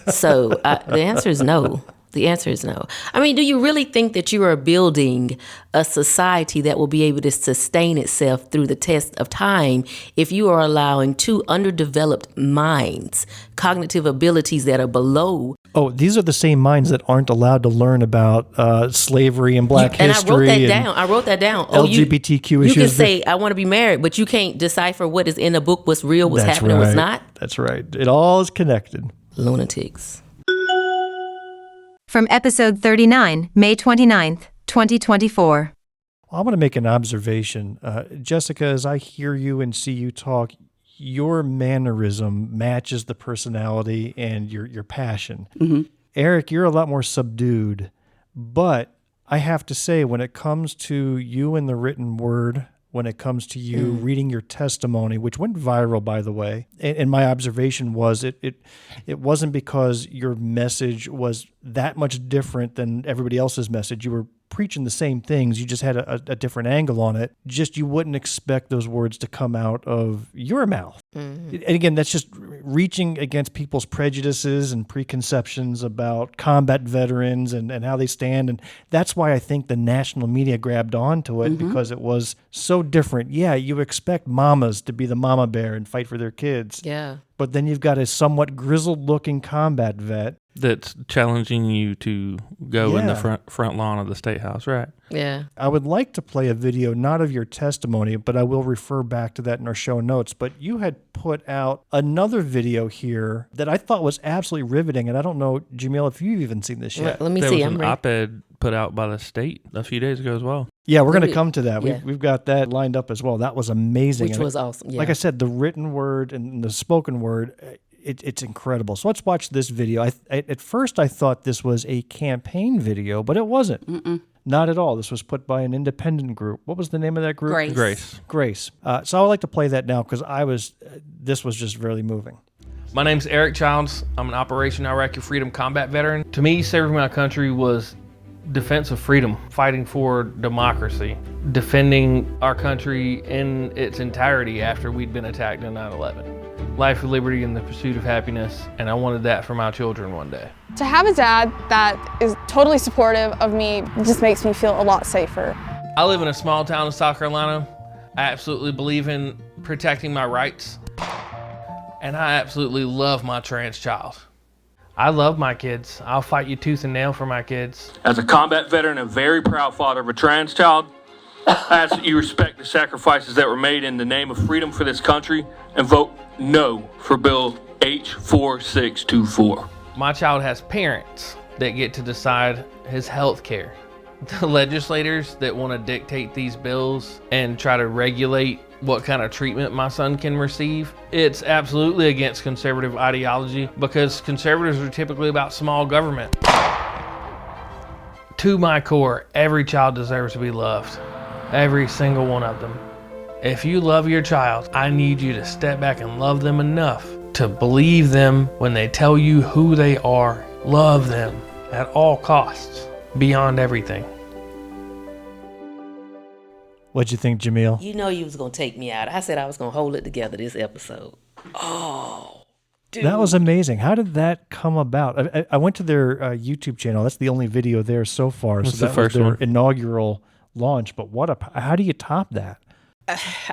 So the answer is no. The answer is no. I mean, do you really think that you are building a society that will be able to sustain itself through the test of time if you are allowing two underdeveloped minds, cognitive abilities that are below? Oh, these are the same minds that aren't allowed to learn about slavery and black history. And I wrote that down. LGBTQ issues. You can say, I want to be married, but you can't decipher what is in the book, what's real, what's happening, what's not. That's right. It all is connected. Lunatics. From episode 39, May 29th, 2024. I want to make an observation. Jessicka, as I hear you and see you talk, your mannerism matches the personality and your passion. Mm-hmm. Eric, you're a lot more subdued. But I have to say, when it comes to you and the written word, when it comes to you reading your testimony, which went viral, by the way, and my observation was it wasn't because your message was that much different than everybody else's message. You were preaching the same things. You just had a different angle on it. Just you wouldn't expect those words to come out of your mouth. Mm-hmm. And again, that's just reaching against people's prejudices and preconceptions about combat veterans and how they stand. And that's why I think the national media grabbed onto it, because it was so different. Yeah, you expect mamas to be the mama bear and fight for their kids. Yeah. But then you've got a somewhat grizzled-looking combat vet that's challenging you to go in the front lawn of the State House, right? Yeah. I would like to play a video, not of your testimony, but I will refer back to that in our show notes. But you had put out another video here that I thought was absolutely riveting, and I don't know, Jumelle, if you've even seen this yet. Let me there see. was an op-ed put out by the state a few days ago as well. Yeah, we're going to come to that. Yeah. We've got that lined up as well. That was amazing. Which was awesome, yeah. Like I said, the written word and the spoken word, it's incredible. So let's watch this video. At first, I thought this was a campaign video, but it wasn't. Not at all. This was put by an independent group. What was the name of that group? Grace. So I would like to play that now because this was just really moving. My name's Eric Childs. I'm an Operation Iraqi Freedom combat veteran. To me, saving my country was defense of freedom, fighting for democracy, defending our country in its entirety after we'd been attacked in 9/11. Life, liberty, and the pursuit of happiness, and I wanted that for my children one day. To have a dad that is totally supportive of me just makes me feel a lot safer. I live in a small town in South Carolina. I absolutely believe in protecting my rights, and I absolutely love my trans child. I love my kids. I'll fight you tooth and nail for my kids. As a combat veteran and very proud father of a trans child, I ask that you respect the sacrifices that were made in the name of freedom for this country and vote no for Bill H4624. My child has parents that get to decide his health care. The legislators that want to dictate these bills and try to regulate what kind of treatment my son can receive, it's absolutely against conservative ideology because conservatives are typically about small government. To my core, every child deserves to be loved. Every single one of them. If you love your child, I need you to step back and love them enough to believe them when they tell you who they are. Love them at all costs, beyond everything. What'd you think, Jumelle? You know you was going to take me out. I said I was going to hold it together this episode. Oh, dude. That was amazing. How did that come about? I went to their YouTube channel. That's the only video there so far. What's so the first was their one? Inaugural launch. But how do you top that?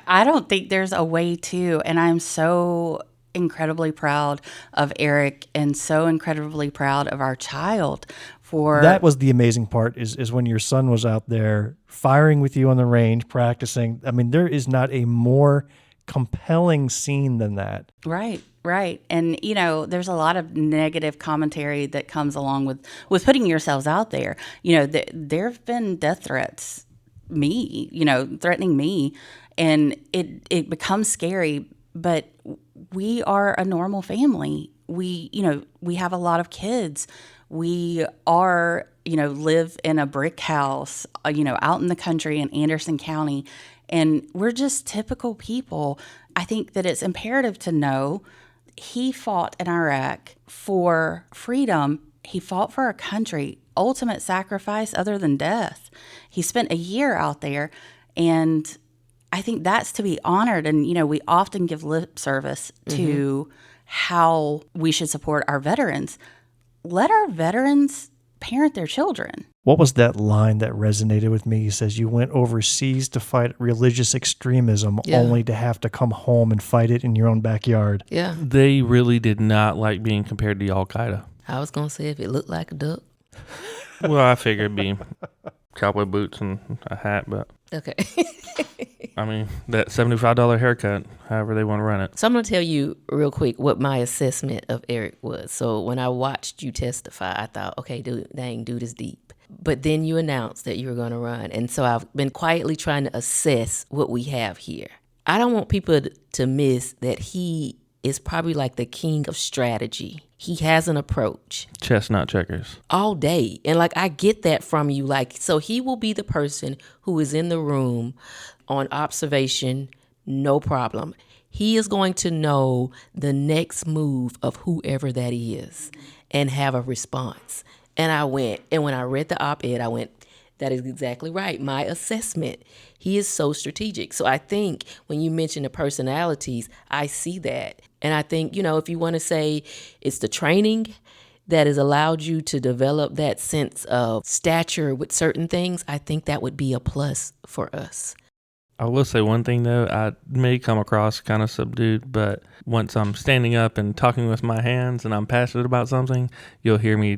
I don't think there's a way to, and I'm so incredibly proud of Eric and so incredibly proud of our child for That was the amazing part is when your son was out there firing with you on the range, practicing. I mean, there is not a more compelling scene than that. Right. And, there's a lot of negative commentary that comes along with putting yourselves out there. There have been death threats, threatening me, and it becomes scary, but we are a normal family. We have a lot of kids. We are, live in a brick house, out in the country in Anderson County, and we're just typical people. I think that it's imperative to know he fought in Iraq for freedom. He fought for a country, ultimate sacrifice other than death. He spent a year out there, and I think that's to be honored. And, we often give lip service to how we should support our veterans. Let our veterans parent their children. What was that line that resonated with me? He says, you went overseas to fight religious extremism only to have to come home and fight it in your own backyard. Yeah. They really did not like being compared to Al-Qaeda. I was going to say if it looked like a duck. Well, I figured it'd be cowboy boots and a hat, but... Okay. I mean, that $75 haircut, however they want to run it. So I'm going to tell you real quick what my assessment of Eric was. So when I watched you testify, I thought, okay, dude is deep. But then you announced that you were going to run. And so I've been quietly trying to assess what we have here. I don't want people to miss that he is probably like the king of strategy. He has an approach. Chestnut checkers. All day. And I get that from you. So he will be the person who is in the room on observation, no problem. He is going to know the next move of whoever that is and have a response. And when I read the op-ed, I went, that is exactly right. My assessment. He is so strategic. So I think when you mention the personalities, I see that. And I think, if you want to say it's the training that has allowed you to develop that sense of stature with certain things, I think that would be a plus for us. I will say one thing, though. I may come across kind of subdued, but once I'm standing up and talking with my hands and I'm passionate about something, you'll hear me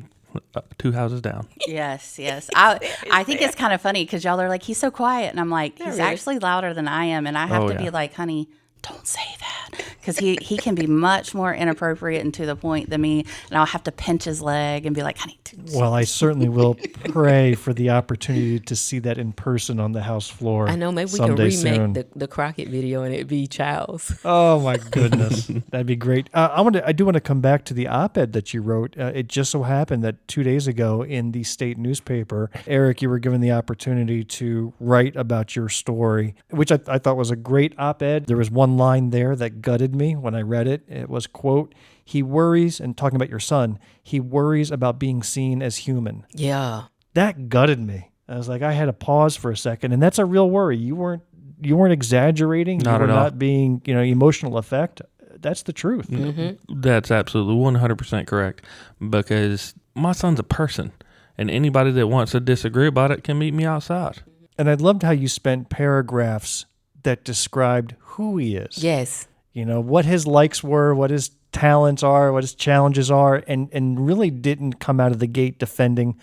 2 houses down. Yes. I think it's kind of funny because y'all are like, he's so quiet. And I'm like, he's actually louder than I am. And I have to be like, honey, don't say that. Because he can be much more inappropriate and to the point than me. And I'll have to pinch his leg and be like, honey. Well, I certainly will pray for the opportunity to see that in person on the house floor. I know, maybe we can remake the Crockett video and it'd be Child's. Oh, my goodness. That'd be great. I do want to come back to the op-ed that you wrote. It just so happened that 2 days ago in the state newspaper, Eric, you were given the opportunity to write about your story, which I thought was a great op-ed. There was one line there that gutted me when I read it. It was, quote, he worries, and talking about your son, he worries about being seen as human. Yeah. That gutted me. I was like, I had to pause for a second, and that's a real worry. You weren't exaggerating. Not you were at all. not being, emotional effect. That's the truth. Mm-hmm. That's absolutely 100% correct, because my son's a person, and anybody that wants to disagree about it can meet me outside. And I loved how you spent paragraphs that described who he is. Yes. What his likes were, what his talents are, what his challenges are, and really didn't come out of the gate defending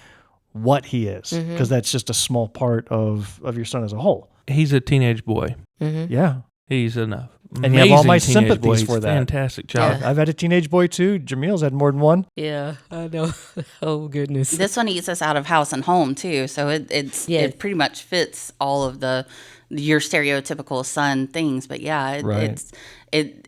what he is, because that's just a small part of your son as a whole. He's a teenage boy. Yeah. He's enough. And you have all my Amazing teenage sympathies boy. for that. Fantastic child. I've had a teenage boy too. Jamil's had more than one. Yeah, I know. Oh goodness. This one eats us out of house and home too, so it pretty much fits all of your stereotypical son things. But yeah, Right.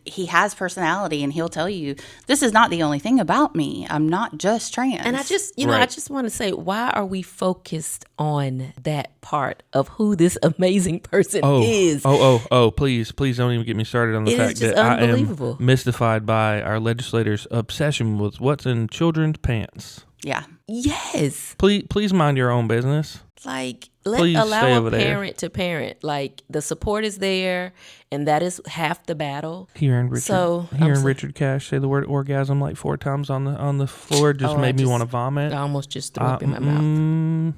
he has personality, and he'll tell you this is not the only thing about me. I'm not just trans. And I just, I just want to say, why are we focused on that part of who this amazing person is? Please don't even get me started on the It is fact just that unbelievable. I am mystified by our legislators' obsession with what's in children's pants. Yeah. Yes. Please mind your own business. Like, Please stay allow over a there. parent to parent. Like, the support is there, and that is half the battle. Hearing Richard Cash say the word orgasm like 4 times on the floor just made me want to vomit. I almost just threw up in my mouth.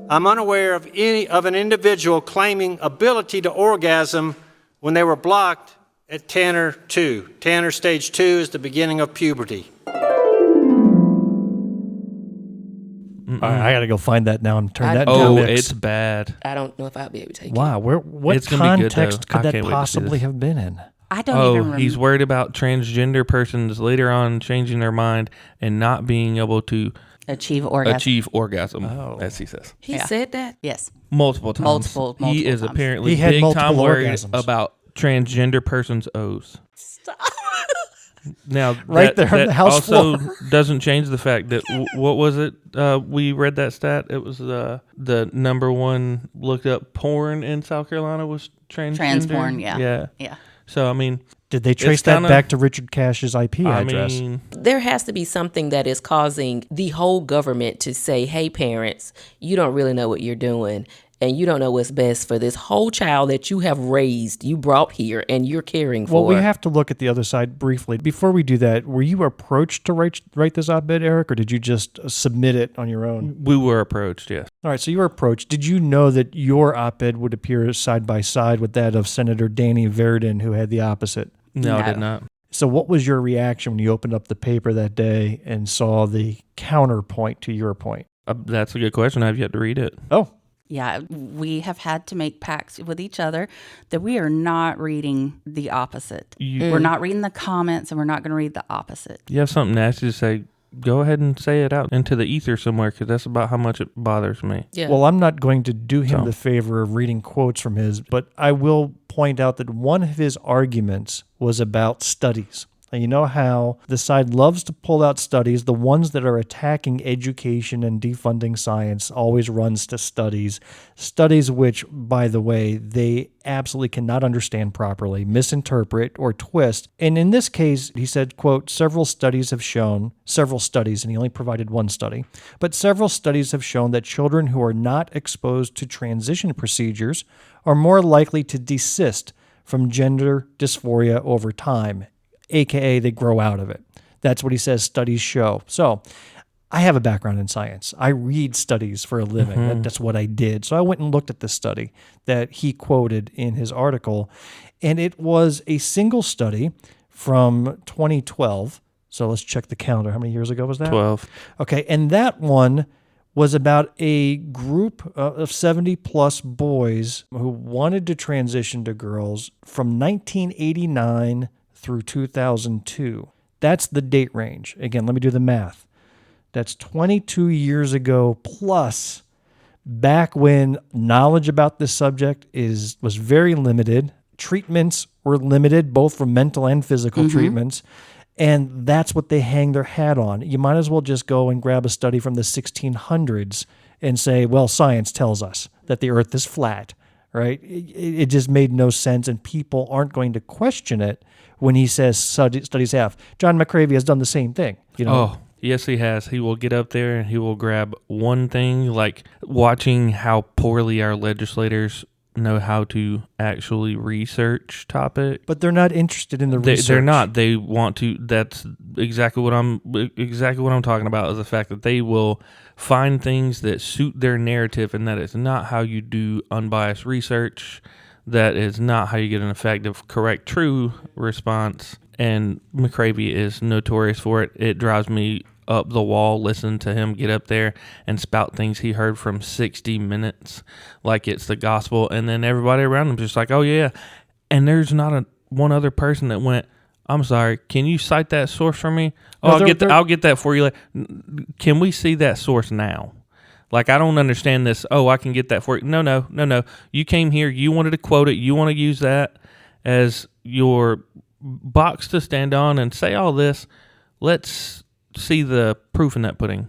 I'm unaware of an individual claiming ability to orgasm when they were blocked at Tanner 2. Tanner stage 2 is the beginning of puberty. All right, I got to go find that now and turn that into Oh, a mix. it's bad. I don't know if I'll be able to take Wow, it. what It's gonna be good, context though. could I that can't wait to see possibly this. have been in? I don't even remember. He's worried about transgender persons later on changing their mind and not being able to achieve orgasm. As he says. He said that? Yes. Multiple times. Multiple He is times. apparently He had big time multiple worried orgasms. about transgender persons' O's. Now, Right there on the house also floor. doesn't change the fact that what was it? We read that stat. It was the number one looked up porn in South Carolina was transgender. Trans porn, yeah. Yeah. So I mean, Did they trace it's that kinda- back to Richard Cash's IP address? I mean, There has to be something that is causing the whole government to say, hey, parents, you don't really know what you're doing, and you don't know what's best for this whole child that you have raised, you brought here, and you're caring for. Well, we have to look at the other side briefly. Before we do that, were you approached to write this op-ed, Eric, or did you just submit it on your own? we were approached, yes. All right, so you were approached. Did you know that your op-ed would appear side by side with that of Senator Danny Verdon, who had the opposite? No, I did not. So what was your reaction when you opened up the paper that day and saw the counterpoint to your point? That's a good question. I've yet to read it. Oh. Yeah, we have had to make pacts with each other that we are not reading the opposite. We're not reading the comments, and we're not going to read the opposite. You have something nasty to say, go ahead and say it out into the ether somewhere, because that's about how much it bothers me. Yeah. Well, I'm not going to do him the favor of reading quotes from his, but I will point out that one of his arguments was about studies. And you know how the side loves to pull out studies. The ones that are attacking education and defunding science always runs to studies. Studies which, by the way, they absolutely cannot understand properly, misinterpret, or twist. And in this case, he said, quote, several studies, and he only provided one study, but several studies have shown that children who are not exposed to transition procedures are more likely to desist from gender dysphoria over time, AKA they grow out of it. That's what he says studies show. So I have a background in science. I read studies for a living. That's what I did. So I went and looked at this study that he quoted in his article, and it was a single study from 2012. So let's check the calendar. How many years ago was that? 12. Okay, and that one was about a group of 70-plus boys who wanted to transition to girls from 1989 through 2002. That's the date range. Again, let me do the math. That's 22 years ago plus, back when knowledge about this subject was very limited. Treatments were limited, both for mental and physical treatments. And that's what they hang their hat on. You might as well just go and grab a study from the 1600s and say, well, science tells us that the earth is flat, right? It just made no sense, and people aren't going to question it when he says studies have. John McCravey has done the same thing. You know? Oh, yes, he has. He will get up there and he will grab one thing, like watching how poorly our legislators know how to actually research topic. But they're not interested in the research. They're not. They want to. That's exactly what I'm talking about, is the fact that they will find things that suit their narrative, and that it's not how you do unbiased research. That is not how you get an effective, correct, true response. And McCravey is notorious for it. It drives me up the wall listening to him get up there and spout things he heard from 60 Minutes like it's the gospel, and then everybody around him just like, oh yeah. And there's not one other person that went, I'm sorry, can you cite that source for me? Oh, I'll get that for you later. Can we see that source now? Like, I don't understand this. Oh, I can get that for you. No. You came here, you wanted to quote it, you want to use that as your box to stand on and say all this. Let's see the proof in that pudding.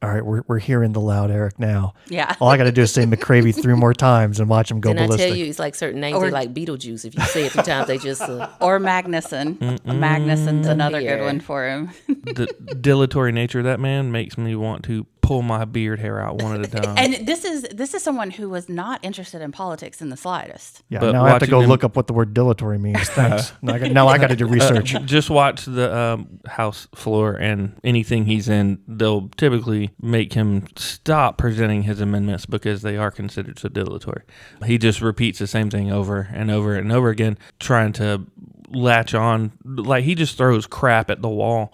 All right, we're hearing the loud Eric now. Yeah. All I got to do is say McCravey 3 more times and watch him go Didn't ballistic. I tell you it's like certain names are like Beetlejuice. If you say it 3 times, they just... Or Magnuson. Magnuson's another good one for him. The dilatory nature of that man makes me want to pull my beard hair out one at a time. And this is someone who was not interested in politics in the slightest. Yeah, But now I have to go watching look up what the word dilatory means. Thanks. now I got to do research. Just watch the House floor, and anything he's in, they'll typically make him stop presenting his amendments because they are considered so dilatory. He just repeats the same thing over and over and over again, trying to latch on. Like, he just throws crap at the wall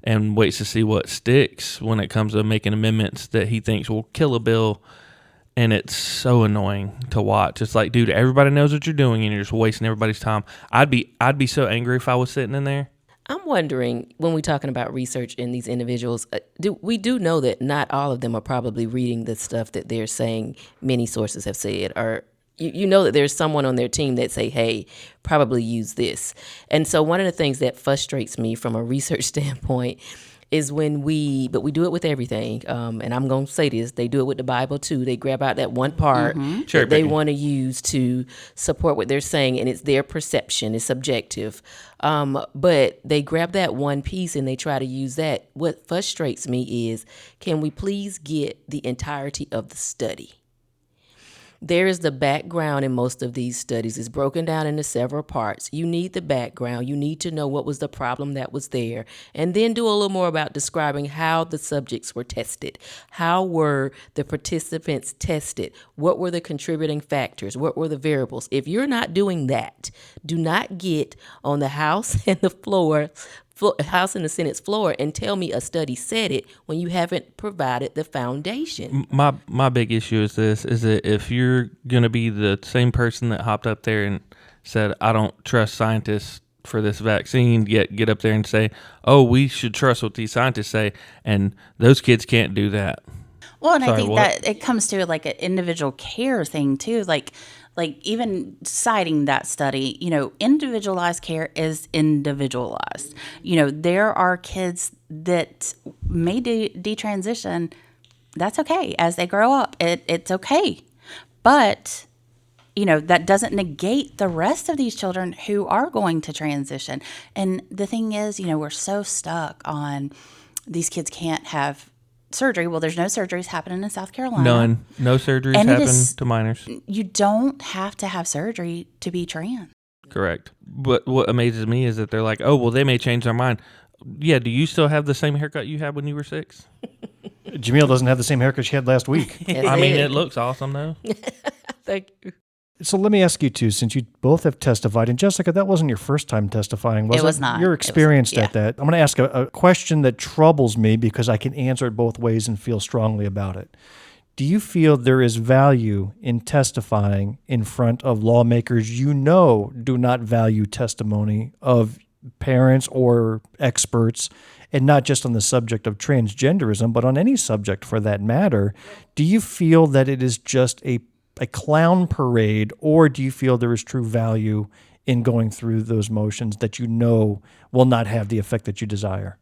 and waits to see what sticks when it comes to making amendments that he thinks will kill a bill. And it's so annoying to watch. It's like, dude, everybody knows what you're doing and you're just wasting everybody's time. I'd be so angry if I was sitting in there. I'm wondering, when we're talking about research in these individuals, we do know that not all of them are probably reading the stuff that they're saying many sources have said, or you know that there's someone on their team that say, hey, probably use this. And so one of the things that frustrates me from a research standpoint is when but we do it with everything. And I'm going to say this, they do it with the Bible too. They grab out that one part that they want to use to support what they're saying, and it's their perception, it's subjective. But they grab that one piece and they try to use that. What frustrates me is, can we please get the entirety of the study? There is the background in most of these studies. It's broken down into several parts. You need the background. You need to know what was the problem that was there. And then do a little more about describing how the subjects were tested. How were the participants tested? What were the contributing factors? What were the variables? If you're not doing that, do not get on the House and the House and the Senate's floor and tell me a study said it when you haven't provided the foundation. My big issue is this, is that if you're going to be the same person that hopped up there and said, I don't trust scientists for this vaccine, yet get up there and say, oh, we should trust what these scientists say, and those kids can't do that. Well, and I think that it comes to like an individual care thing too, like even citing that study, individualized care is individualized. There are kids that may detransition. That's okay. As they grow up, it's okay. But, that doesn't negate the rest of these children who are going to transition. And the thing is, we're so stuck on these kids can't have surgery. Well, there's no surgeries happening in South Carolina. None. No surgeries happen to minors. You don't have to have surgery to be trans. Correct. But what amazes me is that they're like, oh, well, they may change their mind. Yeah, do you still have the same haircut you had when you were 6? Jumelle doesn't have the same haircut she had last week. I mean, it looks awesome, though. Thank you. So let me ask you two, since you both have testified, and Jessicka, that wasn't your first time testifying, was it? It was not. You're experienced at that. I'm going to ask a question that troubles me because I can answer it both ways and feel strongly about it. Do you feel there is value in testifying in front of lawmakers do not value testimony of parents or experts, and not just on the subject of transgenderism, but on any subject for that matter? Do you feel that it is just a clown parade, or do you feel there is true value in going through those motions that will not have the effect that you desire?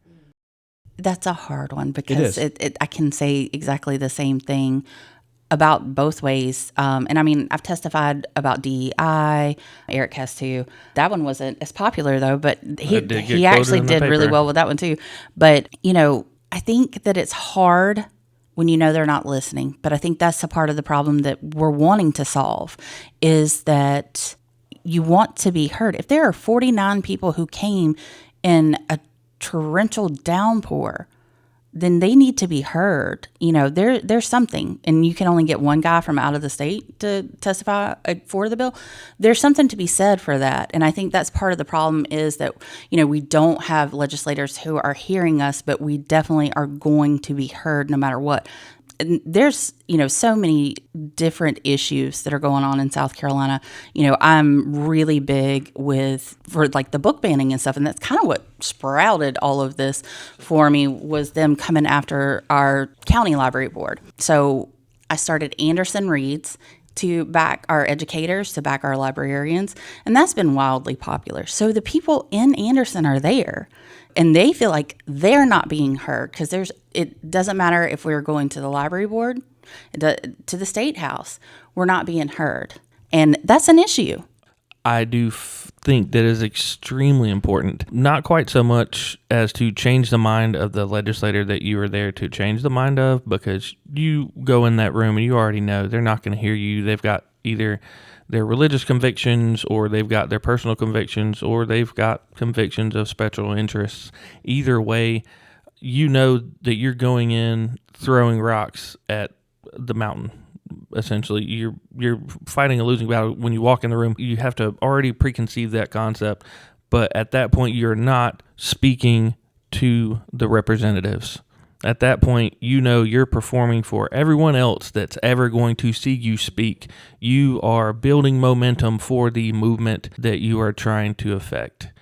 That's a hard one because I can say exactly the same thing about both ways. And I mean, I've testified about DEI. Eric has too. That one wasn't as popular though, but he actually did really well with that one too. But, I think that it's hard when they're not listening. But I think that's a part of the problem that we're wanting to solve, is that you want to be heard. If there are 49 people who came in a torrential downpour, then they need to be heard. There's something, and you can only get one guy from out of the state to testify for the bill. There's something to be said for that. And I think that's part of the problem is that, we don't have legislators who are hearing us, but we definitely are going to be heard no matter what. And there's, so many different issues that are going on in South Carolina. I'm really big for like the book banning and stuff. And that's kind of what sprouted all of this for me was them coming after our county library board. So I started Anderson Reads to back our educators, to back our librarians. And that's been wildly popular. So the people in Anderson are there. And they feel like they're not being heard because it doesn't matter if we're going to the library board, to the state house, we're not being heard. And that's an issue. I do think that is extremely important, not quite so much as to change the mind of the legislator that you are there to change the mind of, because you go in that room and you already know they're not going to hear you. They've got either their religious convictions, or they've got their personal convictions, or they've got convictions of special interests. Either way, you know that you're going in throwing rocks at the mountain. Essentially, you're fighting a losing battle. When you walk in the room, you have to already preconceive that concept. But at that point, you're not speaking to the representatives. At that point, you're performing for everyone else that's ever going to see you speak. You are building momentum for the movement that you are trying to affect.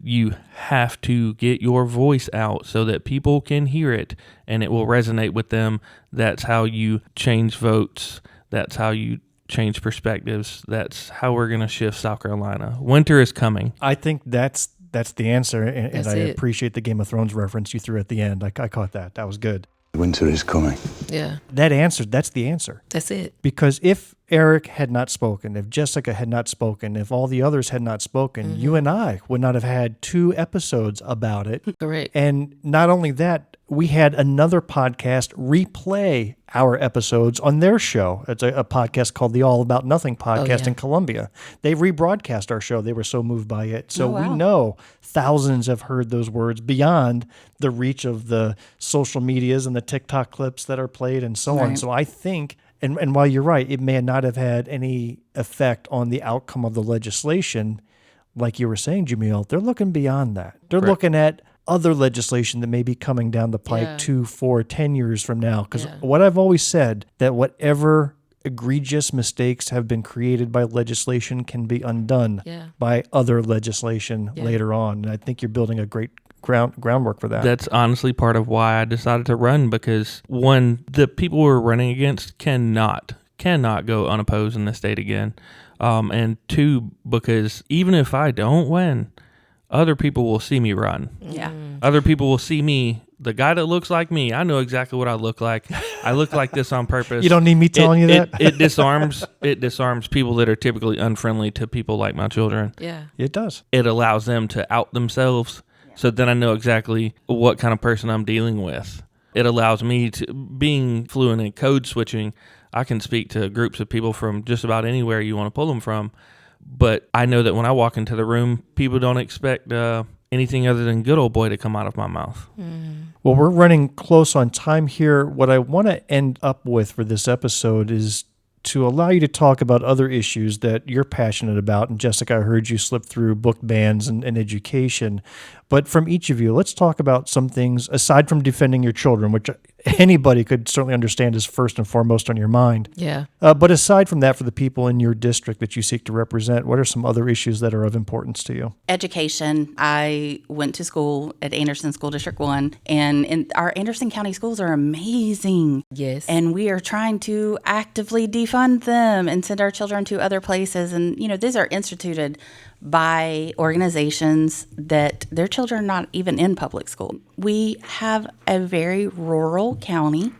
You have to get your voice out so that people can hear it and it will resonate with them. That's how you change votes. That's how you change perspectives. That's how we're going to shift South Carolina. Winter is coming. I think that's the answer, and I appreciate the Game of Thrones reference you threw at the end. I caught that. That was good. Winter is coming. Yeah. That's the answer. That's it. Because if Eric had not spoken, if Jessicka had not spoken, if all the others had not spoken, you and I would not have had 2 episodes about it. Correct. And not only that, we had another podcast replay our episodes on their show. It's a podcast called the All About Nothing podcast in Columbia. They rebroadcast our show. They were so moved by it. So we know thousands have heard those words beyond the reach of the social medias and the TikTok clips that are played and so on. So I think, and while you're right, it may not have had any effect on the outcome of the legislation, like you were saying, Jumelle, they're looking beyond that. They're looking at other legislation that may be coming down the pike 2, 4, 10 years from now. Because what I've always said, that whatever egregious mistakes have been created by legislation can be undone by other legislation later on. And I think you're building a great groundwork for that. That's honestly part of why I decided to run, because one, the people we're running against cannot go unopposed in the state again. And 2, because even if I don't win, other people will see me run. Yeah. Other people will see me, the guy that looks like me. I know exactly what I look like. I look like this on purpose. You don't need me telling you that? It disarms people that are typically unfriendly to people like my children. Yeah. It does. It allows them to out themselves. So then I know exactly what kind of person I'm dealing with. It allows me to, being fluent in code switching, I can speak to groups of people from just about anywhere you want to pull them from. But I know that when I walk into the room, people don't expect anything other than good old boy to come out of my mouth. Well, we're running close on time here. What I want to end up with for this episode is to allow you to talk about other issues that you're passionate about. And Jessicka, I heard you slip through book bans and education. But from each of you, let's talk about some things aside from defending your children, which anybody could certainly understand is first and foremost on your mind. Yeah. But aside from that, for the people in your district that you seek to represent, what are some other issues that are of importance to you? Education. I went to school at Anderson School District 1, and our Anderson County schools are amazing. Yes. And we are trying to actively defund them and send our children to other places. And, these are instituted by organizations that their children are not even in public school. We have a very rural county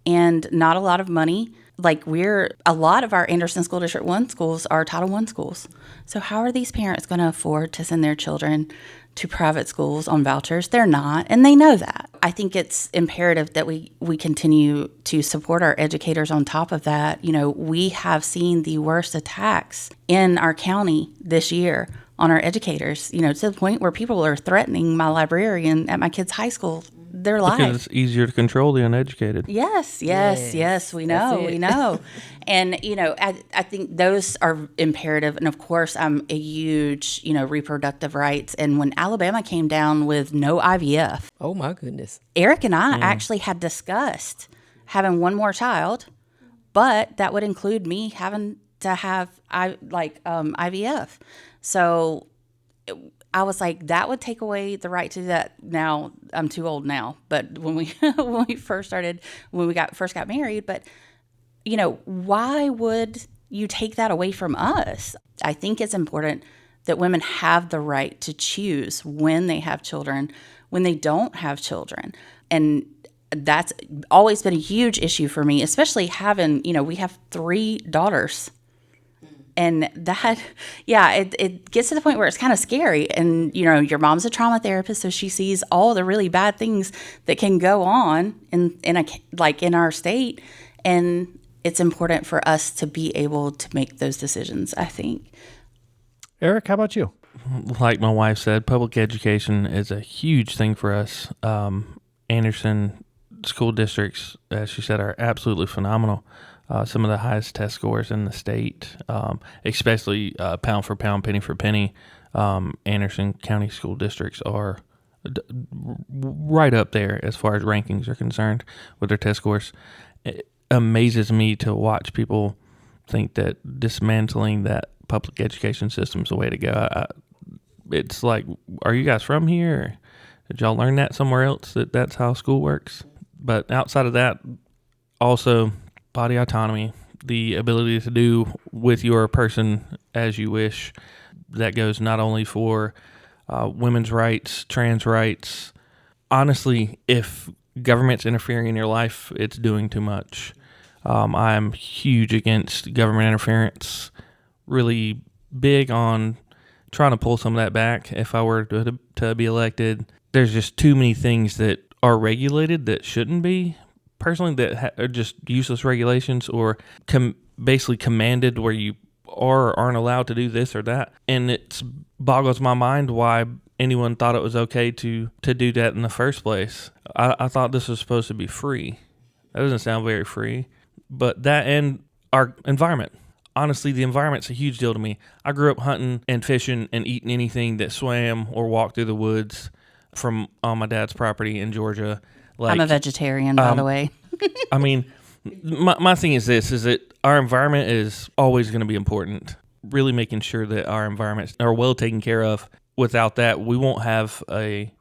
and not a lot of money. A lot of our Anderson School District 1 schools are Title I schools. So how are these parents going to afford to send their children to private schools on vouchers? They're not, and they know that. I think it's imperative that we continue to support our educators on top of that. We have seen the worst attacks in our county this year on our educators, to the point where people are threatening my librarian at my kids' high school their life. Because it's easier to control the uneducated. Yes, we That's know, it. we know. And, I think those are imperative. And of course, I'm a huge, reproductive rights. And when Alabama came down with no IVF, Oh my goodness. Eric and I actually had discussed having one more child, but that would include me having to have IVF. So I was like, that would take away the right to do that. Now I'm too old now, but when we first got married, but why would you take that away from us? I think it's important that women have the right to choose when they have children, when they don't have children. And that's always been a huge issue for me, especially having, we have 3 daughters. And that, it gets to the point where it's kind of scary. And, your mom's a trauma therapist, so she sees all the really bad things that can go on in our state. And it's important for us to be able to make those decisions, I think. Eric, how about you? Like my wife said, public education is a huge thing for us. Anderson school districts, as she said, are absolutely phenomenal. Some of the highest test scores in the state, especially pound for pound, penny for penny. Anderson County school districts are right up there as far as rankings are concerned with their test scores. It amazes me to watch people think that dismantling that public education system is the way to go. It's like, are you guys from here? Did y'all learn that somewhere else, that's how school works? But outside of that, also body autonomy, the ability to do with your person as you wish. That goes not only for women's rights, trans rights. Honestly, if government's interfering in your life, it's doing too much. I'm huge against government interference, really big on trying to pull some of that back if I were to be elected. There's just too many things that are regulated that shouldn't be. Personally, that are just useless regulations or basically commanded where you are or aren't allowed to do this or that. And it boggles my mind why anyone thought it was okay to do that in the first place. I thought this was supposed to be free. That doesn't sound very free. But that and our environment. Honestly, the environment's a huge deal to me. I grew up hunting and fishing and eating anything that swam or walked through the woods from on my dad's property in Georgia. I'm a vegetarian, by the way. I mean, my thing is this, is that our environment is always going to be important. Really making sure that our environments are well taken care of. Without that, we won't have a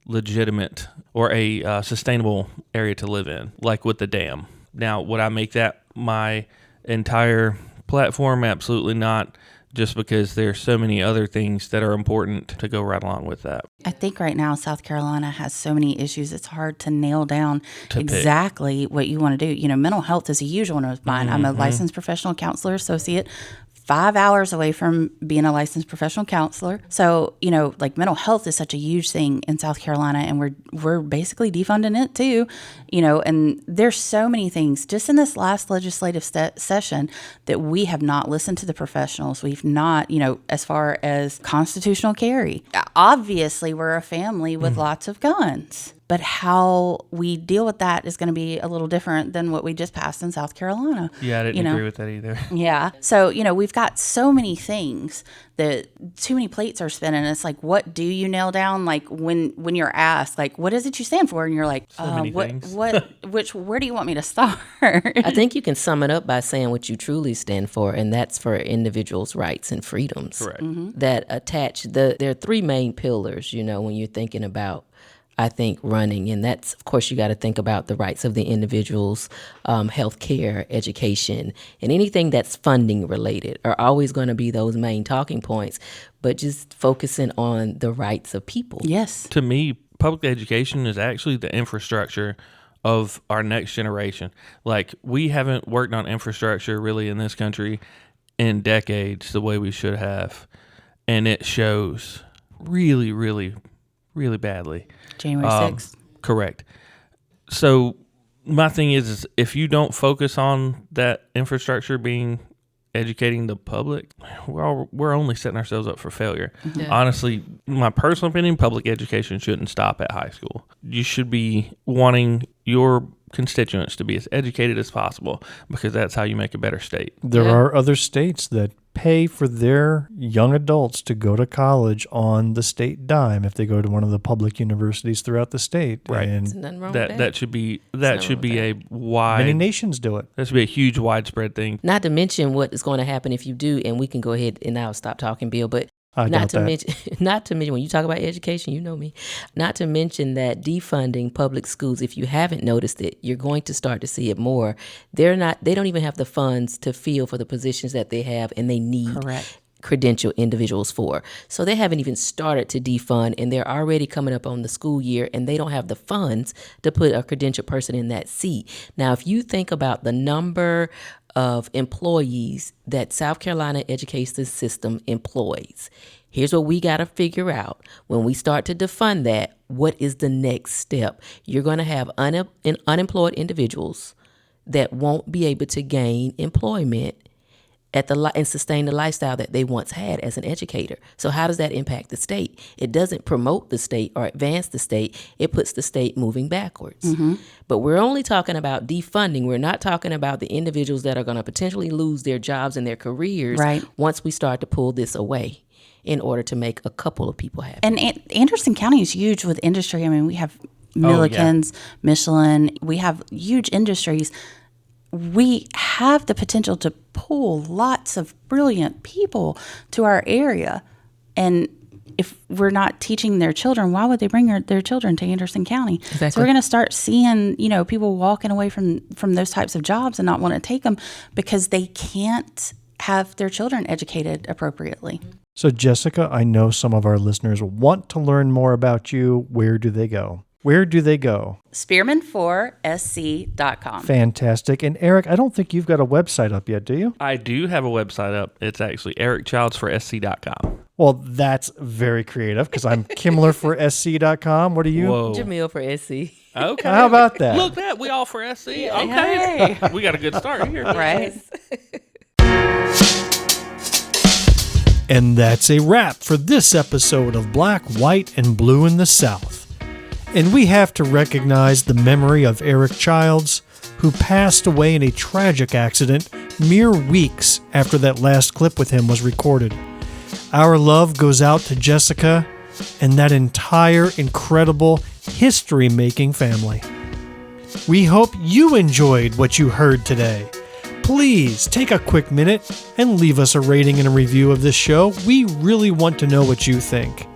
legitimate or a sustainable area to live in, like with the dam. Now, would I make that my entire platform? Absolutely not. Just because there's so many other things that are important to go right along with that. I think right now South Carolina has so many issues, it's hard to nail down exactly what you want to do. Mental health is a huge one of mine. I'm a licensed professional counselor associate, 5 hours away from being a licensed professional counselor. So, mental health is such a huge thing in South Carolina, and we're basically defunding it too, and there's so many things just in this last legislative session that we have not listened to the professionals. We've not, as far as constitutional carry. Obviously, we're a family with lots of guns. But how we deal with that is going to be a little different than what we just passed in South Carolina. Yeah, I didn't agree with that either. Yeah. So, we've got so many things that too many plates are spinning. It's like, what do you nail down? Like when you're asked, like, what is it you stand for? And you're like, where do you want me to start? I think you can sum it up by saying what you truly stand for, and that's for individuals' rights and freedoms. Correct. That attach, there are 3 main pillars, when you're thinking about, I think, running. And that's, of course, you got to think about the rights of the individuals, health care, education, and anything that's funding related are always going to be those main talking points, but just focusing on the rights of people. Yes. To me, public education is actually the infrastructure of our next generation. Like, we haven't worked on infrastructure really in this country in decades the way we should have. And it shows really, really, really badly. January 6th. Correct. So my thing is if you don't focus on that infrastructure being educating the public, we're only setting ourselves up for failure. Yeah. Honestly, my personal opinion, public education shouldn't stop at high school. You should be wanting your constituents to be as educated as possible, because that's how you make a better state. There are other states that pay for their young adults to go to college on the state dime if they go to one of the public universities throughout the state. Right. And There's nothing wrong with that. That should be a wide. many nations do it. That should be a huge, widespread thing. Not to mention what is going to happen if you do, and we can go ahead and I'll stop talking, Bill, but I doubt that. not to mention when you talk about education, you know me, not to mention that defunding public schools, if you haven't noticed it, you're going to start to see it more. They don't even have the funds to fill for the positions that they have, and they need credential individuals for. So they haven't even started to defund, and they're already coming up on the school year, and they don't have the funds to put a credentialed person in that seat. Now, if you think about the number of employees that South Carolina education system employs, here's what we got to figure out. When we start to defund that, what is the next step? You're going to have unemployed individuals that won't be able to gain employment and sustain the lifestyle that they once had as an educator. So how does that impact the state? It doesn't promote the state or advance the state. It puts the state moving backwards. Mm-hmm. But we're only talking about defunding. We're not talking about the individuals that are going to potentially lose their jobs and their careers once we start to pull this away in order to make a couple of people happy. And Anderson County is huge with industry. I mean, we have Millikens, Michelin. We have huge industries. We have the potential to pull lots of brilliant people to our area. And if we're not teaching their children, why would they bring their children to Anderson County? Exactly. So we're going to start seeing, people walking away from those types of jobs and not want to take them because they can't have their children educated appropriately. So, Jessicka, I know some of our listeners want to learn more about you. Where do they go? Spearman4sc.com. Fantastic. And Eric, I don't think you've got a website up yet, do you? I do have a website up. It's actually ericchildsforsc.com. Well, that's very creative because I'm Kimmler4sc.com. What are you? Whoa. Jumelle for SC. Okay. How about that? Look that. We all for SC. Okay. Hey. We got a good start here. Right. And that's a wrap for this episode of Black, White, and Blue in the South. And we have to recognize the memory of Eric Childs, who passed away in a tragic accident mere weeks after that last clip with him was recorded. Our love goes out to Jessicka and that entire incredible history-making family. We hope you enjoyed what you heard today. Please take a quick minute and leave us a rating and a review of this show. We really want to know what you think.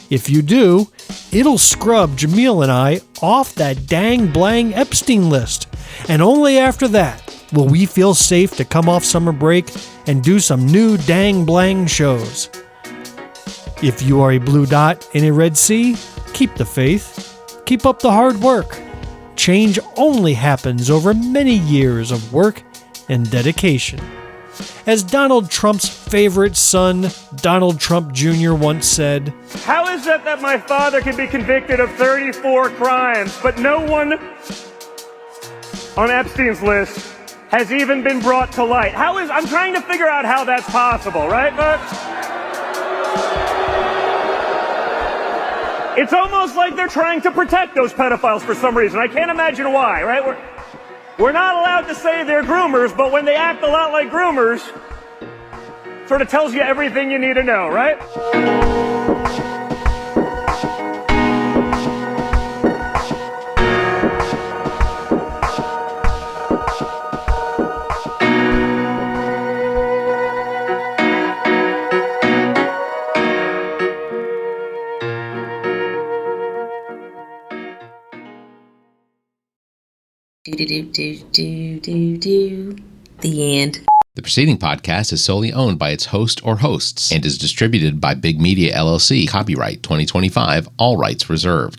If you do, it'll scrub Jumelle and I off that dang blang Epstein list. And only after that will we feel safe to come off summer break and do some new dang blang shows. If you are a blue dot in a red sea, keep the faith. Keep up the hard work. Change only happens over many years of work and dedication. As Donald Trump's favorite son, Donald Trump Jr. once said, "How is it that my father can be convicted of 34 crimes, but no one on Epstein's list has even been brought to light? I'm trying to figure out how that's possible, right, folks? It's almost like they're trying to protect those pedophiles for some reason. I can't imagine why, right? We're not allowed to say they're groomers, but when they act a lot like groomers, sort of tells you everything you need to know, right?" The end. The preceding podcast is solely owned by its host or hosts and is distributed by Big Media LLC. Copyright 2025, all rights reserved.